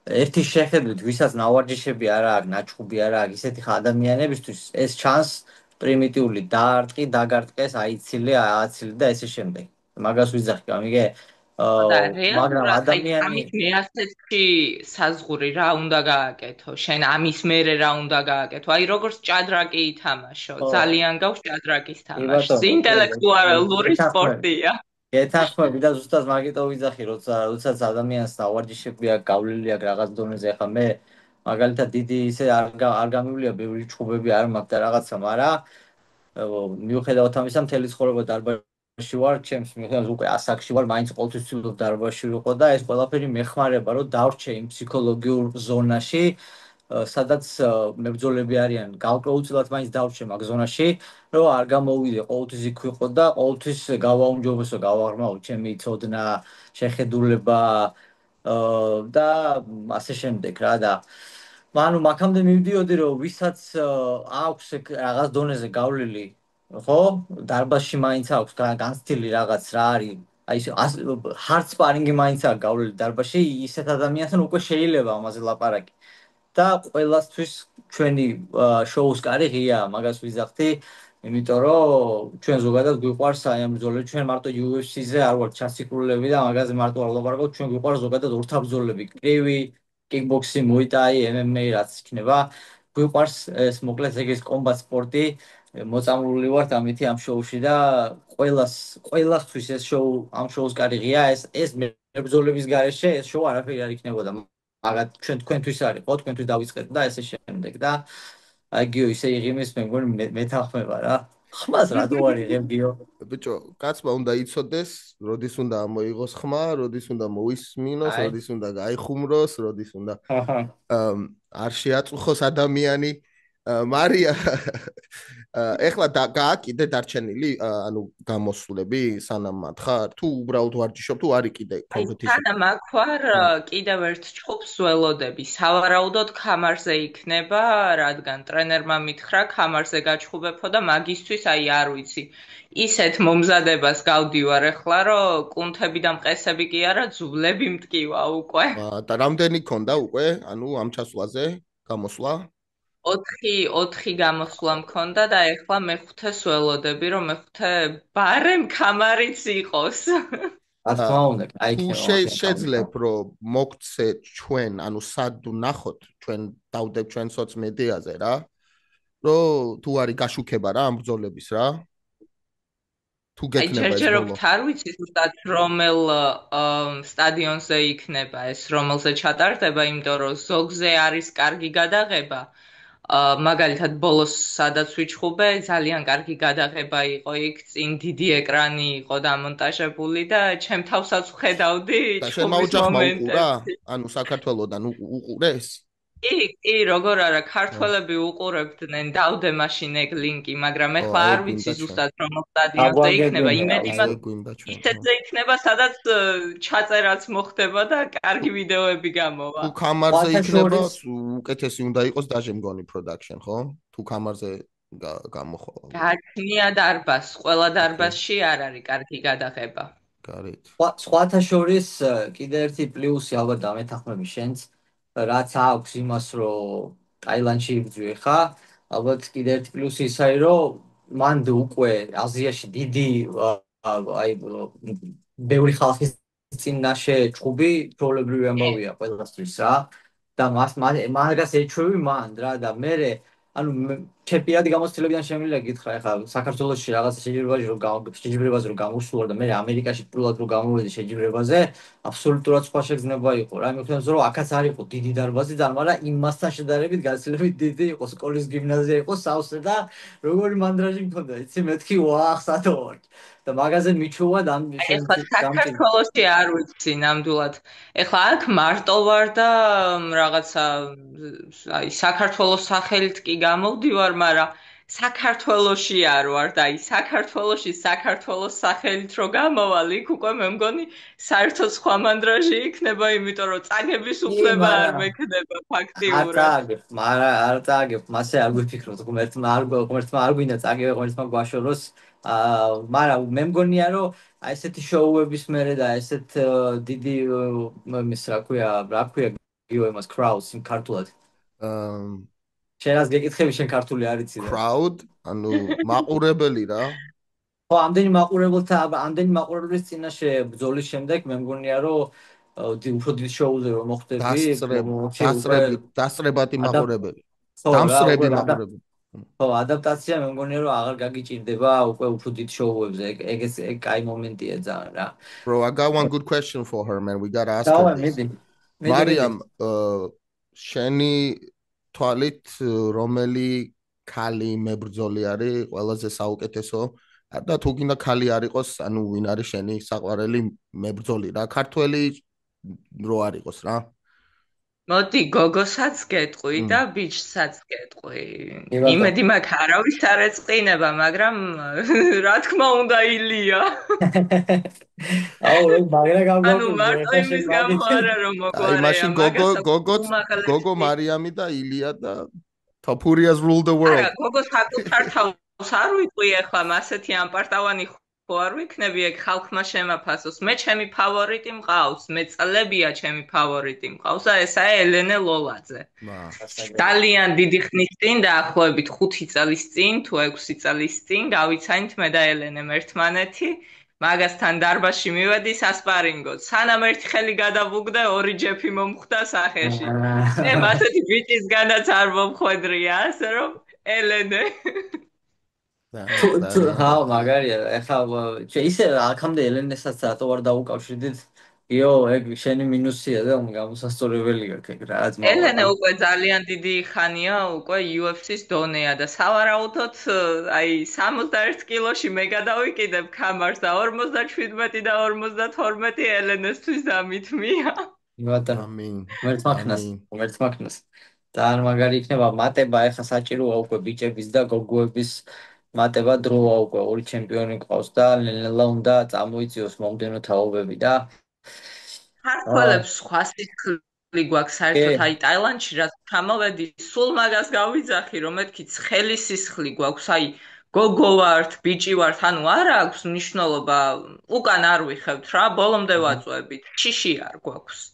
ერთი შეხედვით ვისაც ნავარჯიშები არა აქვს, ნაჭყუბი არა აქვს, ისეთი ადამიანებისთვის ეს ჩანს პრიმიტიული დაარტყი, დაგარტყეს, აიცილე, ააცილე და ესე შემდეგ. მაგას ვიძახი, გამიგე? მაგრამ ამით მეასეთში საზღური რა უნდა გააკეთო? შენ ამის მერე რა უნდა გააკეთო? აი როგორც ჭადრაკი ითამაშო, ძალიან გაქვს ჭადრაკის თამაში. ინტელექტუალური სპორტია. გეთანხმები და ზუსტად მაგიტო ვიძახი, როდესაც ადამიანს ნავარჯიშები აქვს, გავლილი აქვს რაღაც დონეზე, ახლა მე მაგალითად დიდი ისე არ გამივლია, ბევრი ჭუბები არ მაქვს და რაღაცა, მაგრამ მიუხედავად ამისა, მთელი ცხოვრება დარბაზში ვარ, ჩემს მიხედავს უკვე ასაკში ვარ, მაინც ყოველთვის ვცდილობ დარბაზში ვიყო და ეს ყველაფერი მეხმარება, რომ დავრჩე იმ ფსიქოლოგიურ ზონაში, სადაც მებრძოლები არიან, გაუწილად მაინც დავრჩე მაგ ზონაში, რომ არ გამოვიდე, ყოველთვის იქ ვიყო და ყოველთვის გავაუმჯობესო, გავაღრმავო ჩემი ცოდნა, შეხედულება და ასე შემდეგ რა და ანუ მაგამდე მივდიოდი, რომ ვისაც აქვს რაღაც დონეზე გავლილი, ხო? დარბაზში მაინც აქვს განცდილი რაღაც რა არის, აი hard sparring-ი მაინც აქვს გავლილი დარბაზში, ისეთ ადამიანთან უკვე შეიძლება ამაზე ლაპარაკი. და ყველასთვის ჩვენი შოუს კარი ღია, მაგას ვიზახთი, იმიტომ რომ ჩვენ ზოგადად გვიყვარს აი ამ ბრძოლები, ჩვენ მარტო UFC-ზე არ ვართ ჩასიკრულები და მაგაზე მარტო არ ვლაპარაკობ, ჩვენ გვიყვარს ზოგადად ორთაბრძოლები, კრივი, kickboxing, muay thai, MMA რაც იქნება. გვიყვარს ეს მოკლედ ეგ კომბატ სპორტი, მოწამლული ვართ ამითი ამ შოუში და ყველასთვის ეს შოუ ამ შოუს კარი ღია, ეს მებრძოლების გარეშე ეს შოუ არაფერი არ იქნებოდა. მაგათ ჩვენ თქვენთვის არის, ხო, თქვენთვის დავიწყეთ და ესე შემდეგ და აი გიო ისე იღიმის მე მგონი მეთანხმება რა. ხმას რა თუ არ იღებ გიო? ბიჭო, კაცმა უნდა იცოდეს, როდის უნდა მოიღოს ხმა, როდის უნდა მოისმინოს, როდის უნდა გაიხუმროს, როდის უნდა არ შეაწუხოს ადამიანი. მარია, ეხლა გააკიდე დარჩენილი, ანუ გამოსვლები სანამ მათხარ, თუ უბრალოდ ვარჯიშობ, თუ არის კიდე კომპეტიცია? სანამ აქ ვარ, კიდევ ერთ ჯგუფს ველოდები. სავარაუდოდ ქამარზე იქნება, რადგან ტრენერმა მითხრა ქამარზე გაჩხუბებო და მაგისთვის აი არ ვიცი. ისეთ მომზადებას გავდივარ ეხლა, რომ კუნთები და მყესები კი არა, ძვლები მტკივა უკვე. და რამდენი ქონდა უკვე, ანუ ამ ჩასვლაზე გამოსვლა? 4 გამოსვლა მქონდა და ეხლა მეხუთეს ველოდები, რომ მეხუთე ბარემ ქამარიც იყოს. რა უნდა, აი თუ შეიძლება რომ მოგცე ჩვენ, ანუ სად ვნახოთ, ჩვენ დავდებ ჩვენ სოციმედიაზე რა, რომ თუ არის გაშუქება რა ამ ბრძოლების რა. თუ გექნება ეს ბრძოლა. არ ვიცი ზუსტად რომელ სტადიონზე იქნება ეს, რომელზე ჩატარდება, იმიტომ რომ ზოგზე არის კარგი გადაღება. მაგალითად ბოლოს სადაც ვიჩხუბე, ძალიან კარგი გადაღება იყო იქ, წინ დიდი ეკრანი იყო დამონტაჟებული და ჩემ თავსაც ვხედავდი ჩხუბის მომენტებში. ანუ საქართველოსდან უყურეს? კი, როგორ არა, ქართველები უყურებდნენ, დავდე მაშინ ეგ ლინკი, მაგრამ ეხლა არ ვიცი ზუსტად რომელ სტადიონზე იქნება, იმედი მაქვს ისეთზე იქნება, სადაც ჩაწერაც მოხდება და კარგი ვიდეოები გამოვა. თუ ქამარზე იქნება, უკეთესი უნდა იყოს დაჟე მგონი production, ხო? თუ ქამარზე გამოხვალ. გააჩნია დარბაზს, ყველა დარბაზში არ არის კარგი გადაღება. გარეთ. სხვათა შორის კიდე ერთი პლუსი ალბათ დამეთანხმები შენც. რაც აქვს იმას, რომ ტაილანდში იბრძვი ხა, ალბათ კიდე ერთი პლუსი ის არის, რომ მან უკვე აზიაში დიდი აი ბევრი ხალხის წინაშე ჭუბი პრობლემური ამბავია ყველასთვის რა და მაგას ეჩვევი მან რა და მე ანუ ჩემპიონატი გამოცდილებიდან შემიძლია გითხრა, ეხლა საქართველოში რაღაცა შეჯიბრებაზე რომ გამოსულა და მე ამერიკაში პირველად რომ გამოვედი შეჯიბრებაზე, აბსოლუტურად სხვა შეგრძნება იყო რა. მეკითხებს რომ აქაც არ იყო დიდი დარბაზი, მაგრამ იმასთან შედარებით გაცილებით დიდი იყო, სკოლის გიმნაზია იყო სავსე და როგორი მანდრაჟი მქონდა, იცი, მეთქი ვახ სათო ვარ. და მაგაზე მიჩუვა და ეხლა საქართველოში არ ვიცი ნამდვილად. ეხლა აქ მარტო ვარ და რაღაცა აი საქართველოს სახელით კი გამოვდივარ, მაგრამ საქართველოში არ ვარ და აი საქართველოს სახელით რო გამოვალ, იქ უკვე მე მგონი საერთოდ სხვა მანდრაჟი იქნება, იმიტომ რომ წაგების უფლება არ მექნება ფაქტიურად. არ წაგებ, მასე არ გვიფიქროთ, ღმერთმა არ გვინდა წაგებ, ღმერთმა გვაშოროს. მაგრამ მე მგონია რომ აი ესეთი შოუების მერე და ესეთ დიდი იმის რა ქვია გიო იმას crowds იმ ქართულად შენას გეკითხები შენ ქართული არ იცი და crowd ანუ მაყურებელი რა ხო ამდენი მაყურებლის წინაშე ბრძოლის შემდეგ მე მგონია რომ უფრო დიდ შოუზე რომ მოხდები დასწრებადი მაყურებელი დამსწრები მაყურებელი ხო, ადაპტაცია მე მგონია რომ აღარ გაგიჭირდება უკვე უფრო დიდ შოუებზე. ეგ კაი მომენტია ძალიან რა. Bro, I got one good question for her, man. We got to ask her this. Mariam, შენი თვალით რომელი ქალი მებრძოლი არის ყველაზე საუკეთესო? და თუ გინდა ქალი არ იყოს, ანუ ვინ არის შენი საყვარელი მებრძოლი რა? ქართველი რო არ იყოს რა? მოდი გოგოსაც გეტყვი და ბიჭსაც გეტყვი. იმედი მაქვს არავის არ ეწყინება, მაგრამ რა თქმა უნდა ილია. აუ, მაგრამ გამოგო. ანუ მარტო იმის გამო არა რომ მოგვარია. აი, მაშინ გოგო მარიამი და ილია და Topuria's rule the world. არა, გოგო საკუთარ თავს არ ვიტყვი ახლა, ასეთი ამპარტავანი ხო არ ვიქნები ეგ ხალხმა შემაფასოს. მე ჩემი ფავორიტი მყავს, მე წლებია ჩემი ფავორიტი მყავს და ესაა ელენე ლოლაძე. ძალიან დიდი ხნის წინ დაახლოებით 5 წლის წინ თუ 6 წლის წინ გავიცანით მე და ელენემ ერთმანეთი. მაგასთან დარბაზში მივედი სასპარინგოდ. სანამ ერთი ხელი გადავუგდე, ორი ჯეფი მომხვდა სახეში. მე მასეთი ბიჭისგანაც არ მომხვედრია, ასე რომ ელენე ჰა მაგარია ეხლა ისე აქამდე ელენესაც რატო არ დაუკავშირდით იო ეგ შენი მინუსია და გამოსასწორებელი აქვს ეგ რა ძმა ელენე უკვე ძალიან დიდი ხანია უკვე UFC-ს დონეა და სავარაუდოდ აი 61 კილოში მე გადავიკიდებ ქამარს და 57 და 52 ელენესთვის დამითმია ამინ მერტმაქნას ძალიან მაგარი იქნება მატება ეხლა საჭიროა უკვე ბიჭების და გოგოების მატება დროა უკვე ორი ჩემპიონი ყავს და ლელა უნდა წამოიწიოს მომდენო თაობები და ქართველებს სხვა სიცხლი გვაქვს საერთოდ აი ტაილანდში რაც ჩამოვედი სულ მაგას გავიძახი რომ მეთქი ცხელი სისხლი გვაქვს აი გოგო ვართ ბიჭი ვართ ანუ არა აქვს მნიშვნელობა უკან არ ვიხევთ რა ბოლომდე ვაწვევით ჩიში არ გვაქვს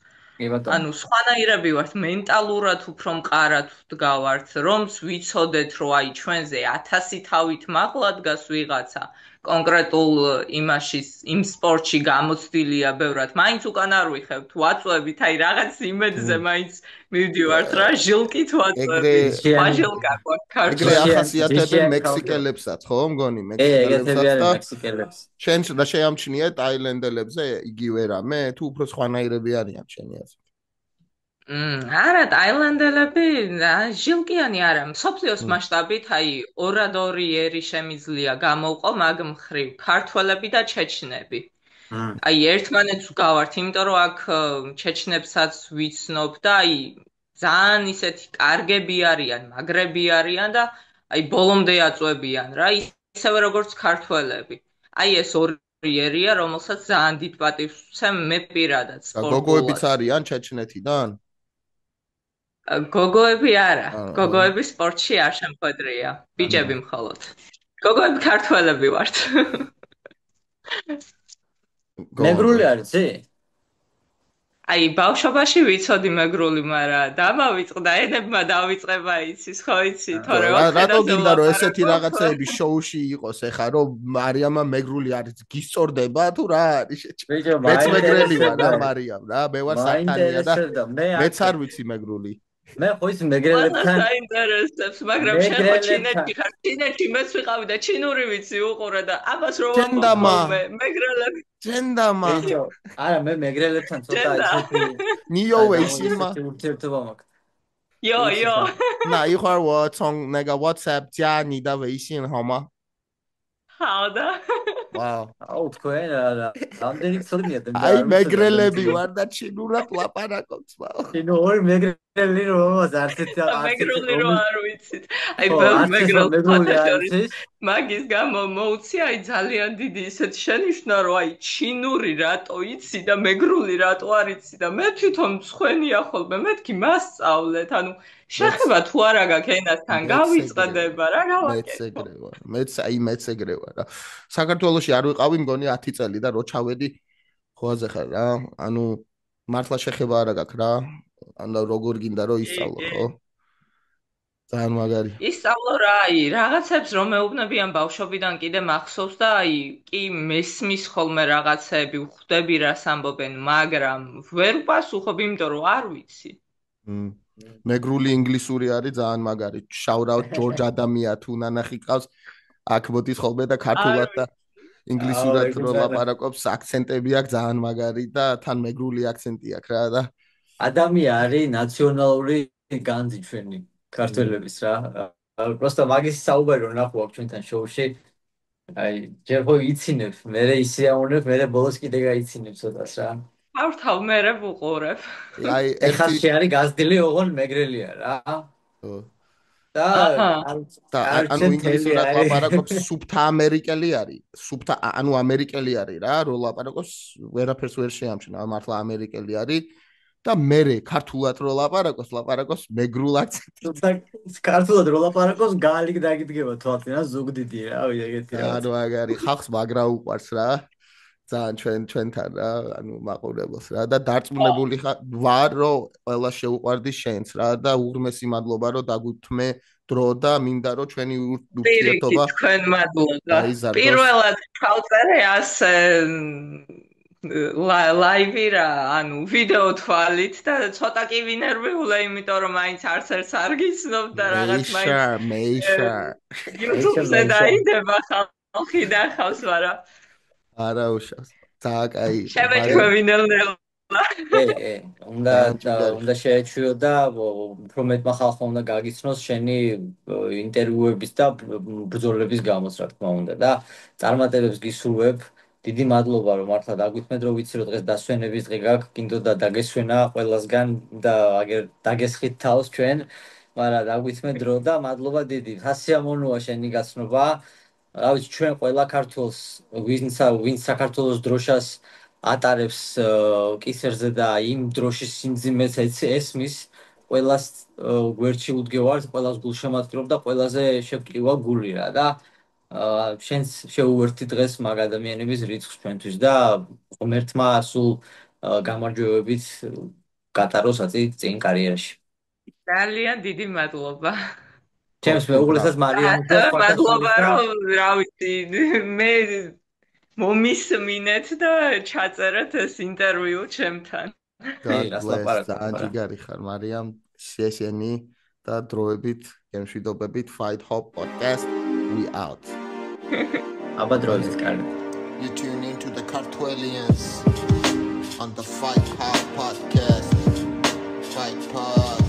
ანუ სხვანაირები ვართ მენტალურად უფრო მყარად ვდგავართ რომს ვიცოდეთ რომ აი ჩვენზე 1000 თავით მაღლა დგას ვიღაცა კონკრეტულ იმაში იმ სპორტში გამოცდილია ბევრად მაინც უკან არ ვიხევთ ვაწვევით აი რაღაც იმედზე მაინც მივდივართ რა ჟილკით ვაწვევით ჟილკა გვაქვს ეგრე ახასიათებენ მექსიკელებსაც ხო მგონი მექსიკელებსაც შენ და შეამჩნია ტაილანდელებზე იგივე რამე თუ უფრო სხვანაირები არიან შენი აზრით არა ტაილანდელები ჟილკიანი არა მსოფლიოს მასშტაბით აი 2 ერი შემიძლია გამოვყო მაგ მხრივ ქართველები და ჩეჩნები აი ერთმანეთს ვგავართ იმიტომ რომ აქ ჩეჩნებსაც ვიცნობ და აი ძალიან ისეთი კარგები არიან მაგრები არიან და აი ბოლომდე აწვევიან რა ისევე როგორც ქართველები აი ეს 2 ერია რომელსაც ძალიან დიდ პატივს ვცემ მე პირადად სპორტულად გოგოებიც არიან ჩეჩნეთიდან გოგოები არა გოგოები სპორტში არ შემხვედრია ბიჭები მხოლოდ გოგოები ქართველები ვართ მეგრული არიცი აი ბავშვობაში ვიცოდი მეგრული მაგრამ დამავიწყდა ენებმა დავიწყება იცის ხო იცი თორე რატო გინდა რომ ესეთი რაღაცეები შოუში იყოს ეხა რომ მარიამა მეგრული არის გისწორდება თუ რა არის მეც მეგრელი ვარ რა მარიამ რა მე ვარ სათანია და მეც არ ვიცი მეგრული მე ხო ის მეგრელებთან საინტერესებს, მაგრამ შენ ხო ჩინეთში ხარ, ჩინეთში მეც ვიყავი და ჩინური ვიცი უყურე და ამას რო ვამბობ მეგრელები. ჯენდამა. არა, მე მეგრელებთან ცოტა ისეთი ნიო ვეიშინმა. ურთიერთობა მაქვს. იო. 那一会儿我从那个 WhatsApp 加你的微信好吗？好的。哇， აუ თქვენ რამდენი ცოდნია და აი მეგრელები ვარ და ჩინურად ლაპარაკობთ ბაო. ჩინო ორი მეგრელი რომაც არცეთი მეგრული რო არ ვიცით. აი მეგრული მაგის გამო მოუცი აი ძალიან დიდი ისეთ შენიშვნა რომ აი ჩინური რატო იცი და მეგრული რატო არ იცი და მე თვითონ მცხენია ხოლმე მეთქი მასწავლეთ ანუ შეხება თუ არა გაქვს ენასთან გავიწყდება რა გავაკეთო მეც ეგრე ვარ რა საქართველოში არ ვიყავი მგონი 10 წელი და რო ჩავედი ხოაზე ხარ რა ანუ მართლა შეხება არა გაქვს რა ანუ როგორ გინდა რომ ისწავლო ხო ძალიან მაგარი ისწავლო რა აი რაღაცებს რომ მეუბნებიან ბავშვობიდან კიდე მახსოვს და აი კი მესმის ხოლმე რაღაცები ვხვდები რას ამბობენ მაგრამ ვერ ვპასუხობ იმიტომ რომ არ ვიცი მეგრული ინგლისური არის ძალიან მაგარი შაურაუტ ჯორჯ ადამია თუ ნანახი ყავს აქ მოდის ხოლმე და ქართულად და ინგლისურად რო ლაპარაკობს აქცენტები აქვს ძალიან მაგარი და თან მეგრული აქცენტი აქვს რა და ადამია არის ნაციონალური განძი ჩვენი ქართველების რა просто მაგის საუბარი რომ ნახო აქ ჩვენთან შოუში აი ჯერ ხო იცინებ მე ისეაუნებ მე ბოლოს კიდე გაიცინებ ცოტას რა ავთავ მერე ვუყურებ. აი ეხლა შეარი გაზრდილი ოღონ მეგრელია რა. და ანუ ინგლისურად ლაპარაკობს სუბთა ამერიკელი არის. სუბთა ანუ ამერიკელი არის რა, რო ლაპარაკობს ვერაფერს ვერ შეამჩნია, მართლა ამერიკელი არის და მერე ქართულად რო ლაპარაკობს მეგრულ აქცენტით. ქართულად რო ლაპარაკობს გალიკ დაგიდგება თვალთი რა ზუგდიდი რა, ეგეთი რა. ანუ აგარი ხალხს მაგრა უყვარს რა. ძალიან ჩვენთან რა ანუ მაყურებელს რა და დარწმუნებული ვარ რომ ყველა შეუყვარდი შენს რა და უღრმესი მადლობა რომ დაგუთმე დრო და მინდა რომ ჩვენი ურთიერთობა თქვენ მადლობა პირველად ჩავწერე ასე ლაივი რა ანუ ვიდეო თვალით და ცოტა კი ვინერვიულა იმიტომ რომ მაინც არც ერთს არ გიცნობ და რაღაც მაინც YouTube-ზე დაიდება ხალხი და ხავს მაგრამ არა უშავს თაკაი შევეჩვევინელნელა უნდა შეეჩვიო და უფრო მეტმა ხალხმა უნდა გაგიცნოს შენი ინტერვიუების და ბრძოლების გამოს რა თქმა უნდა და წარმატებებს გისურვებ დიდი მადლობა რომ მართლა დაგვითმეთ რომ ვიცი რომ დღეს დასვენების დღე გაქვს კიდოდა დაგესვენა ყველასგან და აგერ დაგესხით თავს ჩვენ მაგრამ დაგვითმეთ დრო და მადლობა დიდი სასიამოვნოა შენი გაცნობა რა ვიცი ჩვენ ყველა ქართველს ვინც საქართველოს დროშას ატარებს კისერზე და იმ დროშის სიმძიმეს ესმის ყველას გვერდში უდგევართ ყველას გულშემატკივრობ და ყველაზე შევკლივა გული რა და შენს შეუერთდი დღეს მაგ ადამიანების რიცხვს ჩვენთვის და ღმერთმა სულ გამარჯვებებით გატაროს აწი წინ კარიერაში ძალიან დიდი მადლობა ჩემს მეუღლესაც მარიამს მადლობა რომ რა ვიცი მე მომისმინეთ და ჩაწერეთ ეს ინტერვიუ ჩემთან. ძალიან ხარ მარიამ შეშენი და დროებით გემშვიდობებით Fight Hop podcast we out. აბა დროებით კარგი. You tune into the Kartwelians on the Fight Hop podcast. Fight Pod.